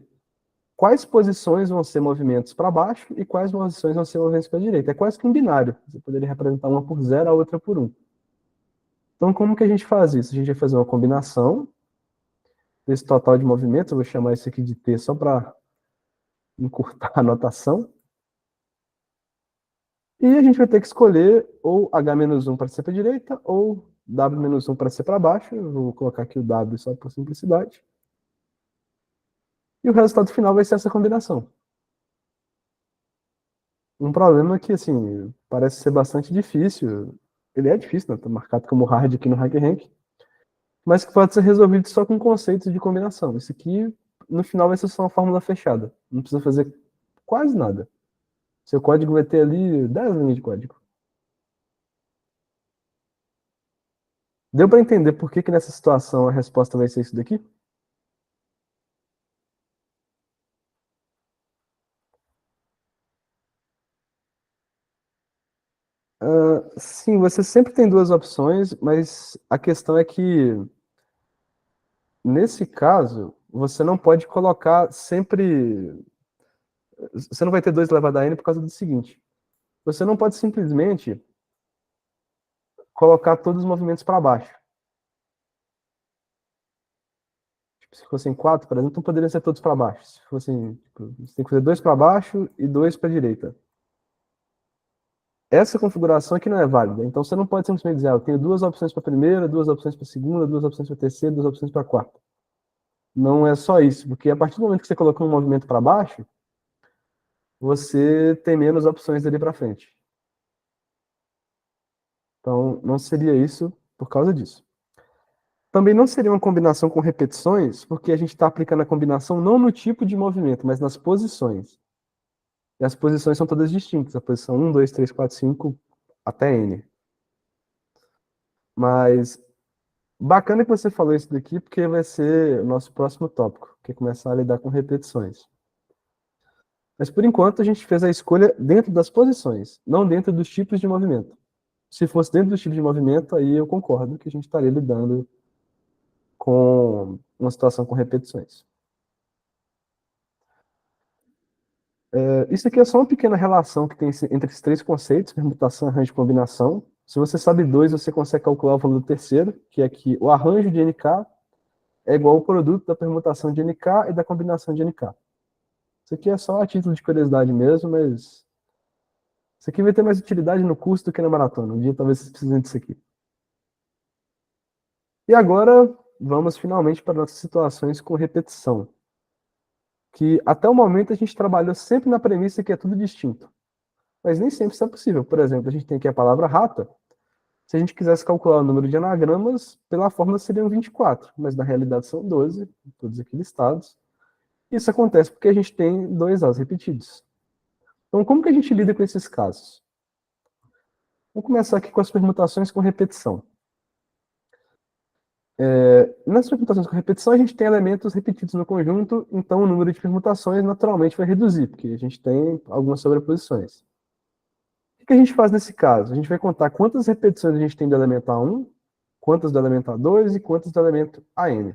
quais posições vão ser movimentos para baixo e quais posições vão ser movimentos para a direita. É quase que um binário. Você poderia representar uma por 0, a outra por 1. Então, como que a gente faz isso? A gente vai fazer uma combinação desse total de movimentos. Eu vou chamar isso aqui de T só para encurtar a notação. E a gente vai ter que escolher ou H-1 para ser para a direita ou W-1 para ser para baixo. Eu vou colocar aqui o W só por simplicidade. E o resultado final vai ser essa combinação. Um problema que, assim, parece ser bastante difícil. Ele é difícil, né? Tá marcado como hard aqui no HackerRank. Mas que pode ser resolvido só com conceitos de combinação. Isso aqui, no final, vai ser só uma fórmula fechada. Não precisa fazer quase nada. Seu código vai ter ali 10 linhas de código. Deu para entender por que nessa situação a resposta vai ser isso daqui? Sim, você sempre tem duas opções, mas a questão é que, nesse caso, você não pode colocar sempre. Você não vai ter 2 elevado a n por causa do seguinte. Você não pode simplesmente colocar todos os movimentos para baixo. Tipo, se fossem 4, por exemplo, então poderiam ser todos para baixo. Se fossem, tipo, você tem que fazer 2 para baixo e 2 para a direita. Essa configuração aqui não é válida. Então você não pode simplesmente dizer, eu tenho 2 opções para a primeira, 2 opções para a segunda, 2 opções para a terceira, 2 opções para a quarta. Não é só isso, porque a partir do momento que você colocou um movimento para baixo, você tem menos opções dali para frente. Então, não seria isso por causa disso. Também não seria uma combinação com repetições, porque a gente está aplicando a combinação não no tipo de movimento, mas nas posições. E as posições são todas distintas. A posição 1, 2, 3, 4, 5, até N. Mas bacana que você falou isso daqui, porque vai ser o nosso próximo tópico, que é começar a lidar com repetições. Mas, por enquanto, a gente fez a escolha dentro das posições, não dentro dos tipos de movimento. Se fosse dentro dos tipos de movimento, aí eu concordo que a gente estaria lidando com uma situação com repetições. Isso aqui é só uma pequena relação que tem entre esses 3 conceitos, permutação, arranjo e combinação. Se você sabe 2, você consegue calcular o valor do terceiro, que é que o arranjo de NK é igual ao produto da permutação de NK e da combinação de NK. Isso aqui é só a título de curiosidade mesmo, mas isso aqui vai ter mais utilidade no curso do que na maratona. Um dia talvez vocês precisem disso aqui. E agora, vamos finalmente para nossas situações com repetição. Que até o momento a gente trabalhou sempre na premissa que é tudo distinto. Mas nem sempre isso é possível. Por exemplo, a gente tem aqui a palavra rata. Se a gente quisesse calcular o número de anagramas, pela fórmula seriam 24, mas na realidade são 12, todos aqui listados. Isso acontece porque a gente tem 2 As repetidos. Então, como que a gente lida com esses casos? Vamos começar aqui com as permutações com repetição. Nas permutações com repetição, a gente tem elementos repetidos no conjunto, então o número de permutações naturalmente vai reduzir, porque a gente tem algumas sobreposições. O que a gente faz nesse caso? A gente vai contar quantas repetições a gente tem do elemento A1, quantas do elemento A2 e quantas do elemento AN.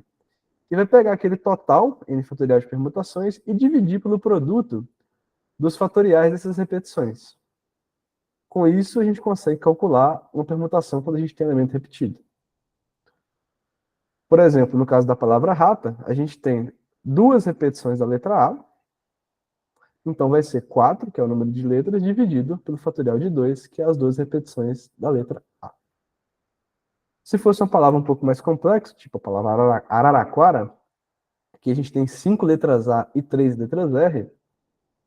E vai pegar aquele total, n fatorial de permutações, e dividir pelo produto dos fatoriais dessas repetições. Com isso, a gente consegue calcular uma permutação quando a gente tem elemento repetido. Por exemplo, no caso da palavra rata, a gente tem 2 repetições da letra A, então vai ser 4, que é o número de letras, dividido pelo fatorial de 2, que é as 2 repetições da letra A. Se fosse uma palavra um pouco mais complexa, tipo a palavra araraquara, que a gente tem 5 letras A e 3 letras R,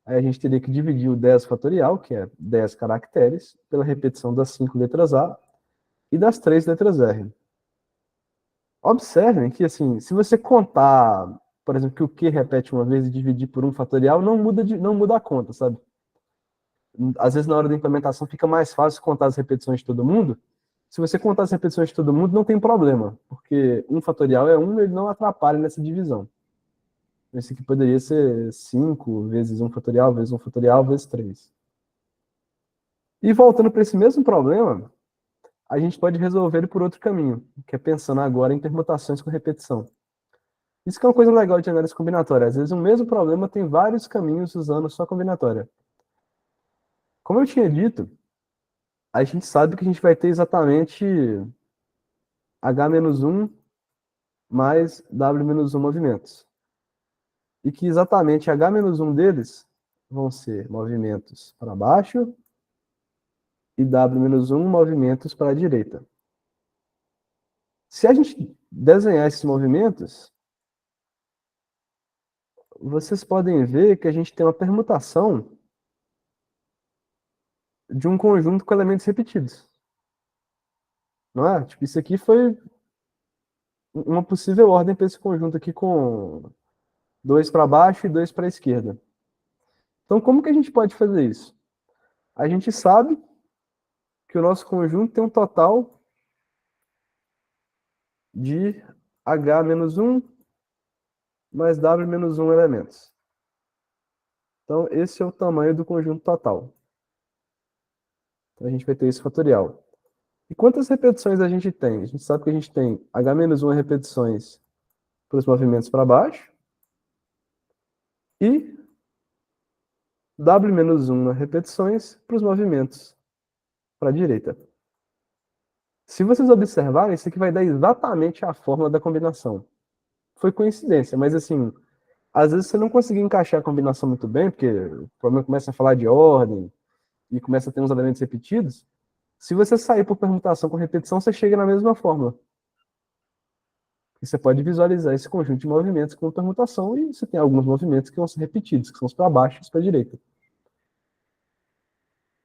aí a gente teria que dividir o 10 fatorial, que é 10 caracteres, pela repetição das 5 letras A e das 3 letras R. Observem que, assim, se você contar, por exemplo, que o Q repete uma vez e dividir por 1 fatorial, não muda a conta, sabe? Às vezes, na hora da implementação, fica mais fácil contar as repetições de todo mundo. Se você contar as repetições de todo mundo, não tem problema, porque 1 fatorial é 1, ele não atrapalha nessa divisão. Esse aqui poderia ser 5 vezes 1 fatorial, vezes 1 fatorial, vezes 3. E voltando para esse mesmo problema, a gente pode resolver ele por outro caminho, que é pensando agora em permutações com repetição. Isso que é uma coisa legal de análise combinatória. Às vezes, um mesmo problema tem vários caminhos usando só combinatória. Como eu tinha dito, a gente sabe que a gente vai ter exatamente H-1 mais W-1 movimentos. E que exatamente H-1 deles vão ser movimentos para baixo e W-1 movimentos para a direita. Se a gente desenhar esses movimentos, vocês podem ver que a gente tem uma permutação de um conjunto com elementos repetidos. Não é? Tipo, isso aqui foi uma possível ordem para esse conjunto aqui com 2 para baixo e 2 para a esquerda. Então, como que a gente pode fazer isso? A gente sabe que o nosso conjunto tem um total de H-1 mais W-1 elementos. Então, esse é o tamanho do conjunto total. Então, a gente vai ter esse fatorial. E quantas repetições a gente tem? A gente sabe que a gente tem H-1 repetições para os movimentos para baixo e W-1 repetições para os movimentos para a direita. Se vocês observarem, isso aqui vai dar exatamente a fórmula da combinação. Foi coincidência, mas assim, às vezes você não conseguir encaixar a combinação muito bem, porque o problema começa a falar de ordem e começa a ter uns elementos repetidos. Se você sair por permutação com repetição, você chega na mesma fórmula. E você pode visualizar esse conjunto de movimentos com permutação e você tem alguns movimentos que vão ser repetidos, que são os para baixo e os para a direita.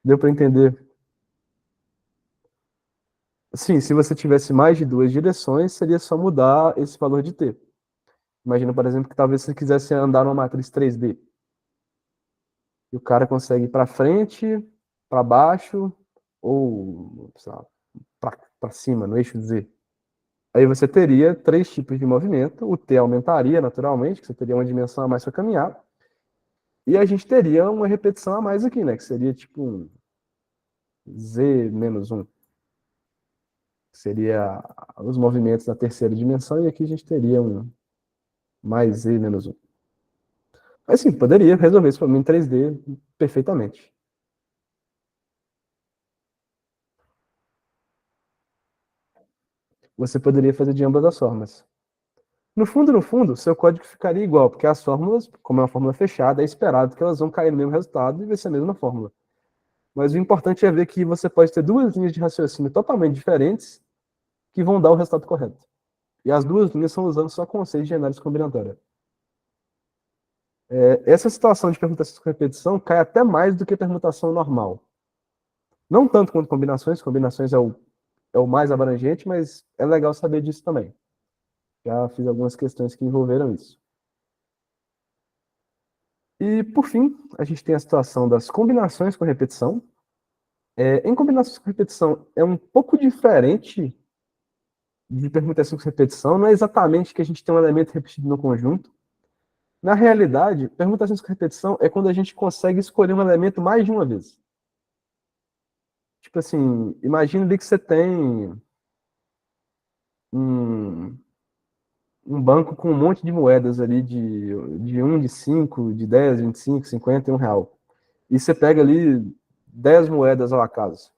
Deu para entender? Sim, se você tivesse mais de 2 direções, seria só mudar esse valor de t. Imagina, por exemplo, que talvez você quisesse andar numa matriz 3D. E o cara consegue ir para frente, para baixo, ou para cima, no eixo Z. Aí você teria 3 tipos de movimento. O t aumentaria naturalmente, que você teria uma dimensão a mais para caminhar. E a gente teria uma repetição a mais aqui, né? Que seria tipo um Z menos 1. Seria os movimentos da terceira dimensão, e aqui a gente teria um mais Z menos 1. Mas sim, poderia resolver esse problema em 3D perfeitamente. Você poderia fazer de ambas as formas. No fundo, seu código ficaria igual, porque as fórmulas, como é uma fórmula fechada, é esperado que elas vão cair no mesmo resultado e vai ser a mesma fórmula. Mas o importante é ver que você pode ter duas linhas de raciocínio totalmente diferentes que vão dar o resultado correto. E as duas linhas são usando só conceitos de análise combinatória. Essa situação de permutação com repetição cai até mais do que permutação normal. Não tanto quanto combinações é o mais abrangente, mas é legal saber disso também. Já fiz algumas questões que envolveram isso. E, por fim, a gente tem a situação das combinações com repetição. Em combinações com repetição, é um pouco diferente de permutação com repetição. Não é exatamente que a gente tem um elemento repetido no conjunto. Na realidade, permutações com repetição é quando a gente consegue escolher um elemento mais de uma vez. Tipo assim, imagina ali que você tem um banco com um monte de moedas ali de 1, de 5, de 10, 25, 50 e R$1. E você pega ali 10 moedas ao acaso.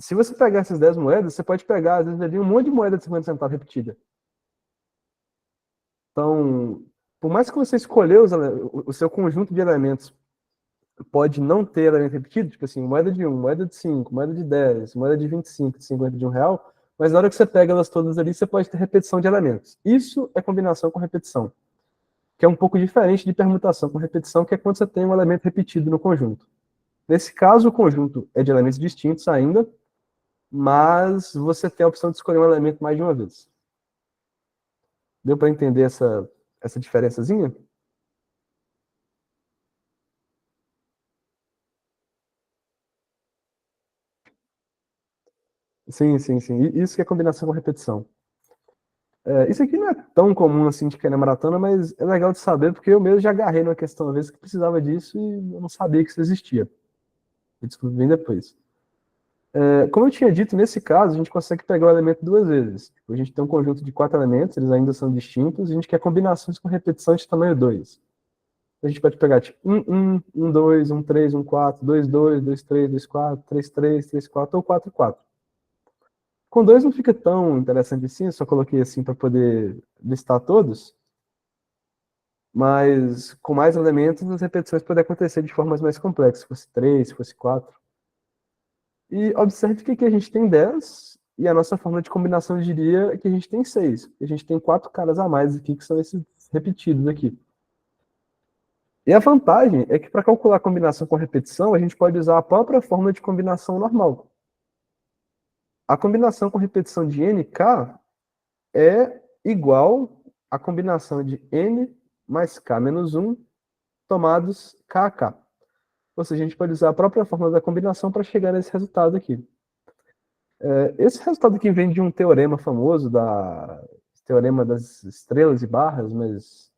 Se você pegar essas 10 moedas, você pode pegar, às vezes, ali um monte de moeda de 50 centavos repetida. Então, por mais que você escolher o seu conjunto de elementos pode não ter elemento repetido, tipo assim, moeda de 1, moeda de 5, moeda de 10, moeda de 25, de 50, de R$1, mas na hora que você pega elas todas ali, você pode ter repetição de elementos. Isso é combinação com repetição, que é um pouco diferente de permutação com repetição, que é quando você tem um elemento repetido no conjunto. Nesse caso, o conjunto é de elementos distintos ainda, mas você tem a opção de escolher um elemento mais de uma vez. Deu para entender essa diferençazinha? Sim, sim, sim. Isso que é combinação com repetição. Isso aqui não é tão comum assim de quem é maratona, mas é legal de saber, porque eu mesmo já agarrei numa questão uma vez que precisava disso e eu não sabia que isso existia. Eu descobri bem depois. Como eu tinha dito, nesse caso, a gente consegue pegar o elemento duas vezes. Tipo, a gente tem um conjunto de quatro elementos, eles ainda são distintos, e a gente quer combinações com repetição de tamanho 2. A gente pode pegar tipo 2, 3, 4, 2, 3, 4, 3, 4 ou 4, 4. Com dois não fica tão interessante assim, eu só coloquei assim para poder listar todos, mas com mais elementos as repetições podem acontecer de formas mais complexas, se fosse 3, se fosse 4. E observe que aqui a gente tem 10 e a nossa forma de combinação diria que a gente tem 6. A gente tem 4 caras a mais aqui, que são esses repetidos aqui. E a vantagem é que para calcular a combinação com repetição, a gente pode usar a própria fórmula de combinação normal. A combinação com repetição de nk é igual à combinação de n mais k menos 1 tomados k a k. Ou seja, a gente pode usar a própria fórmula da combinação para chegar nesse resultado aqui. Esse resultado aqui vem de um teorema famoso, teorema das estrelas e barras, mas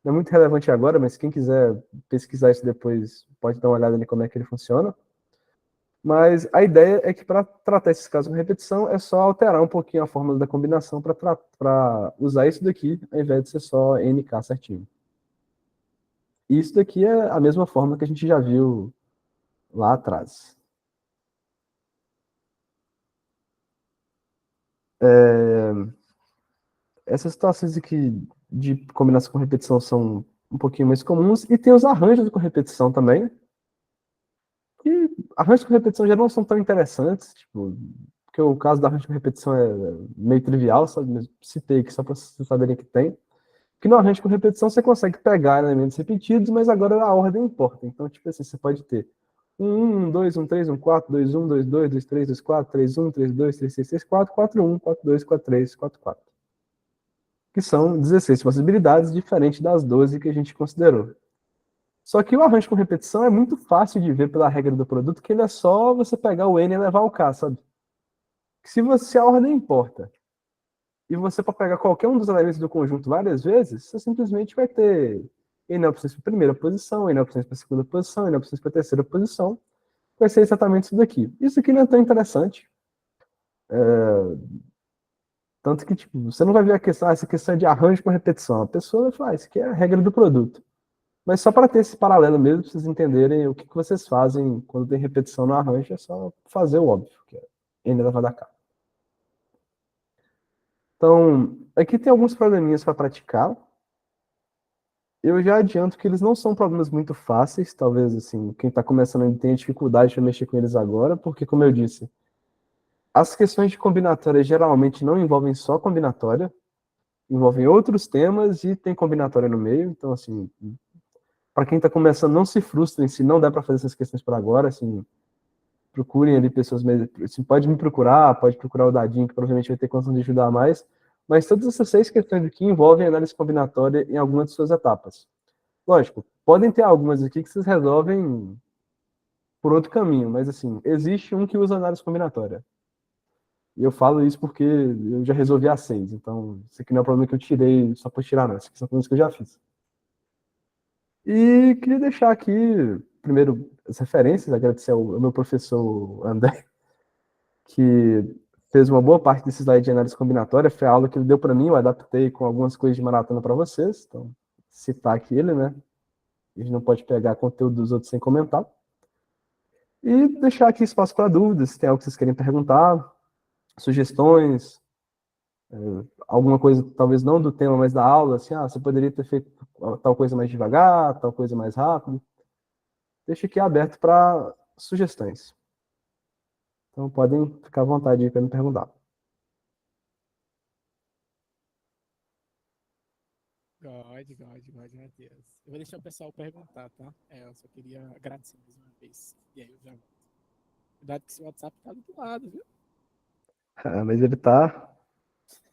não é muito relevante agora, mas quem quiser pesquisar isso depois pode dar uma olhada em como é que ele funciona. Mas a ideia é que para tratar esses casos com repetição é só alterar um pouquinho a fórmula da combinação para usar isso daqui, ao invés de ser só nk certinho. E isso daqui é a mesma forma que a gente já viu lá atrás. Essas situações aqui de combinação com repetição são um pouquinho mais comuns, e tem os arranjos com repetição também, que arranjos com repetição já não são tão interessantes, tipo, porque o caso da arranjo com repetição é meio trivial, sabe? Mas citei aqui só para vocês saberem que tem. Que no arranjo com repetição você consegue pegar elementos repetidos, mas agora a ordem importa. Então, tipo assim, você pode ter 2, 3, 4, 2, 3, 4, 3, 3, 6, 6, 4, 4, 2, 4, 3, 4, 4. Que são 16 possibilidades, diferentes das 12 que a gente considerou. Só que o arranjo com repetição é muito fácil de ver pela regra do produto, que ele é só você pegar o N e levar o K, sabe? Se a ordem importa, e você para pegar qualquer um dos elementos do conjunto várias vezes, você simplesmente vai ter N opções para a primeira posição, N opções para a segunda posição, N opções para a terceira posição. Vai ser exatamente isso daqui. Isso aqui não é tão interessante. Tanto que, tipo, você não vai ver a questão, essa questão de arranjo com repetição. A pessoa vai falar, isso aqui é a regra do produto. Mas só para ter esse paralelo mesmo, para vocês entenderem o que vocês fazem quando tem repetição no arranjo, é só fazer o óbvio, que é N elevado a K. Então, aqui tem alguns probleminhas para praticar. Eu já adianto que eles não são problemas muito fáceis, talvez assim, quem está começando tenha dificuldade de mexer com eles agora, porque, como eu disse, as questões de combinatória geralmente não envolvem só combinatória, envolvem outros temas e tem combinatória no meio, então, assim, para quem está começando, não se frustrem se não der para fazer essas questões por agora, assim, procurem ali pessoas, assim, pode me procurar, pode procurar o Dadinho, que provavelmente vai ter condição de ajudar mais, mas todas essas 6 questões aqui envolvem análise combinatória em alguma de suas etapas. Lógico, podem ter algumas aqui que vocês resolvem por outro caminho, mas assim, existe um que usa análise combinatória. E eu falo isso porque eu já resolvi as 6, então isso aqui não é um problema que eu tirei só por tirar, não. Isso aqui são problemas que eu já fiz. E queria deixar aqui, primeiro, as referências, agradecer ao meu professor André, que fez uma boa parte desse slide de análise combinatória, foi a aula que ele deu para mim, eu adaptei com algumas coisas de maratona para vocês, então citar aqui ele, né? A gente não pode pegar conteúdo dos outros sem comentar. E deixar aqui espaço para dúvidas, se tem algo que vocês querem perguntar, sugestões, alguma coisa talvez não do tema, mas da aula, assim, você poderia ter feito tal coisa mais devagar, tal coisa mais rápido. Deixa aqui aberto para sugestões. Então podem ficar à vontade para me perguntar. God, Matheus. Eu vou deixar o pessoal perguntar, tá? Eu só queria agradecer mais uma vez. E aí eu já volto. Cuidado que esse WhatsApp tá ali do lado, viu? Mas ele tá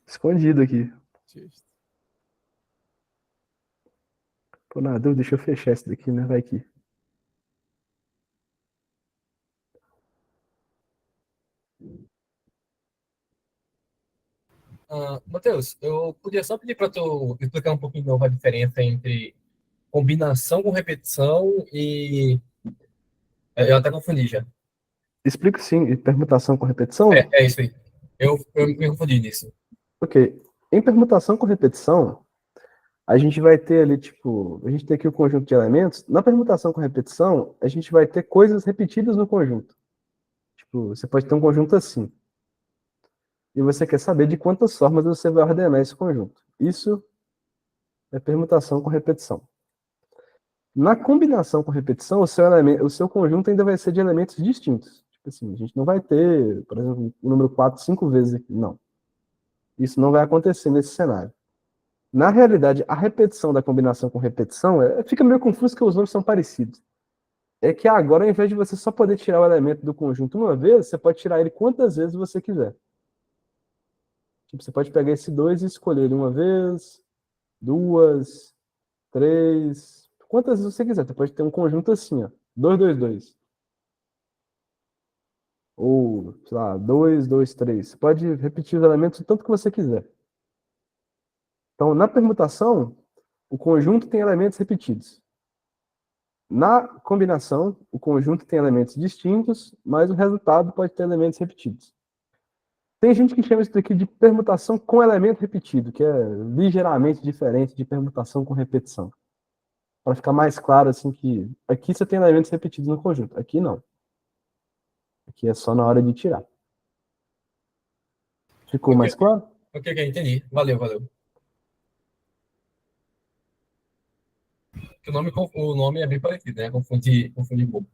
escondido aqui. Justo. Pô, na dúvida, deixa eu fechar esse daqui, né? Vai aqui. Matheus, eu podia só pedir para tu explicar um pouquinho de novo a diferença entre combinação com repetição e... Eu até confundi já. Explico sim, e permutação com repetição? É isso aí. Eu me confundi nisso. Ok. Em permutação com repetição, a gente vai ter ali, tipo, a gente tem aqui o conjunto de elementos. Na permutação com repetição, a gente vai ter coisas repetidas no conjunto. Tipo, você pode ter um conjunto assim. E você quer saber de quantas formas você vai ordenar esse conjunto. Isso é permutação com repetição. Na combinação com repetição, o seu conjunto ainda vai ser de elementos distintos. Tipo assim, a gente não vai ter, por exemplo, o número 4 5 vezes aqui. Não. Isso não vai acontecer nesse cenário. Na realidade, a repetição da combinação com repetição fica meio confuso porque os nomes são parecidos. É que agora, ao invés de você só poder tirar o elemento do conjunto uma vez, você pode tirar ele quantas vezes você quiser. Tipo, você pode pegar esse 2 e escolher ele uma vez, duas, três, quantas vezes você quiser. Você pode ter um conjunto assim, ó, 2, 2, 2. Ou, sei lá, 2, 2, 3. Você pode repetir os elementos o tanto que você quiser. Então, na permutação, o conjunto tem elementos repetidos. Na combinação, o conjunto tem elementos distintos, mas o resultado pode ter elementos repetidos. Tem gente que chama isso daqui de permutação com elemento repetido, que é ligeiramente diferente de permutação com repetição. Para ficar mais claro, assim, que aqui você tem elementos repetidos no conjunto, aqui não. Aqui é só na hora de tirar. Ficou mais claro? Ok, entendi. Valeu. O nome é bem parecido, né? Confunde um pouco.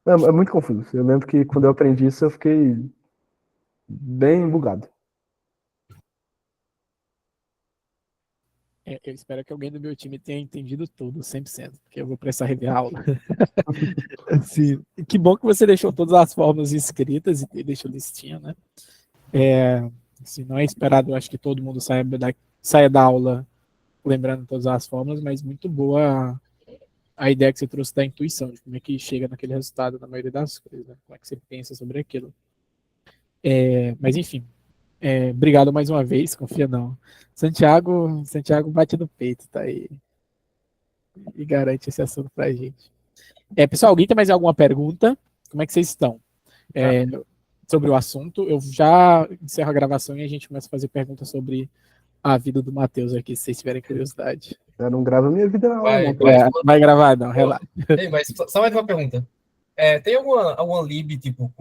É muito confuso. Eu lembro que quando eu aprendi isso, eu fiquei bem bugado. Eu espero que alguém do meu time tenha entendido tudo, 100%, porque eu vou precisar rever a aula. Assim, que bom que você deixou todas as formas escritas e deixou listinha, né? Assim, não é esperado, eu acho que todo mundo saia da aula lembrando todas as fórmulas, mas muito boa a ideia que você trouxe da intuição, de como é que chega naquele resultado na maioria das coisas, né? Como é que você pensa sobre aquilo. Mas enfim, obrigado mais uma vez, confia não. Santiago bate no peito, tá aí, e garante esse assunto pra gente. Pessoal, alguém tem mais alguma pergunta? Como é que vocês estão? Sobre o assunto, eu já encerro a gravação e a gente começa a fazer perguntas sobre a vida do Matheus aqui, se vocês tiverem curiosidade. Eu não gravo minha vida na aula, não. Vai gravar, não, relaxa. Mas só mais uma pergunta. Tem alguma lib, tipo,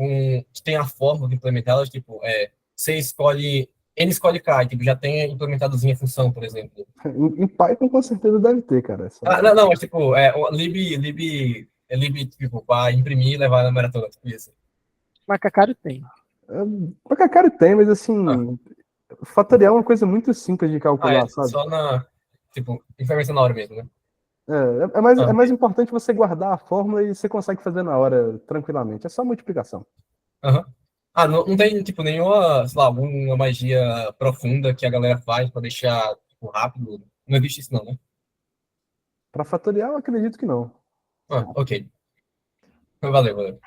que tem a forma de implementá-las, tipo, N escolhe K, tipo, já tem implementadozinha a função, por exemplo. Em Python, com certeza, deve ter, cara. Não, mas, tipo, lib, tipo, para imprimir e levar na maratona, tipo isso. Macacaro tem. Macacaro tem, mas assim, fatorial é uma coisa muito simples de calcular, sabe? Só tipo, implementa na hora mesmo, né? É mais importante você guardar a fórmula e você consegue fazer na hora, tranquilamente. É só multiplicação. Não tem, tipo, nenhuma, sei lá, uma magia profunda que a galera faz para deixar, tipo, rápido? Não existe isso não, né? Para fatorial, eu acredito que não. Ok. Valeu.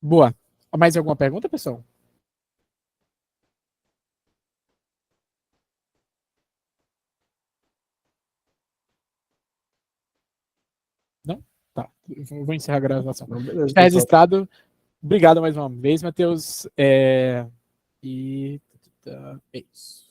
Boa. Mais alguma pergunta, pessoal? Não? Tá. Eu vou encerrar a gravação. Está registrado. Obrigado mais uma vez, Matheus. E é isso.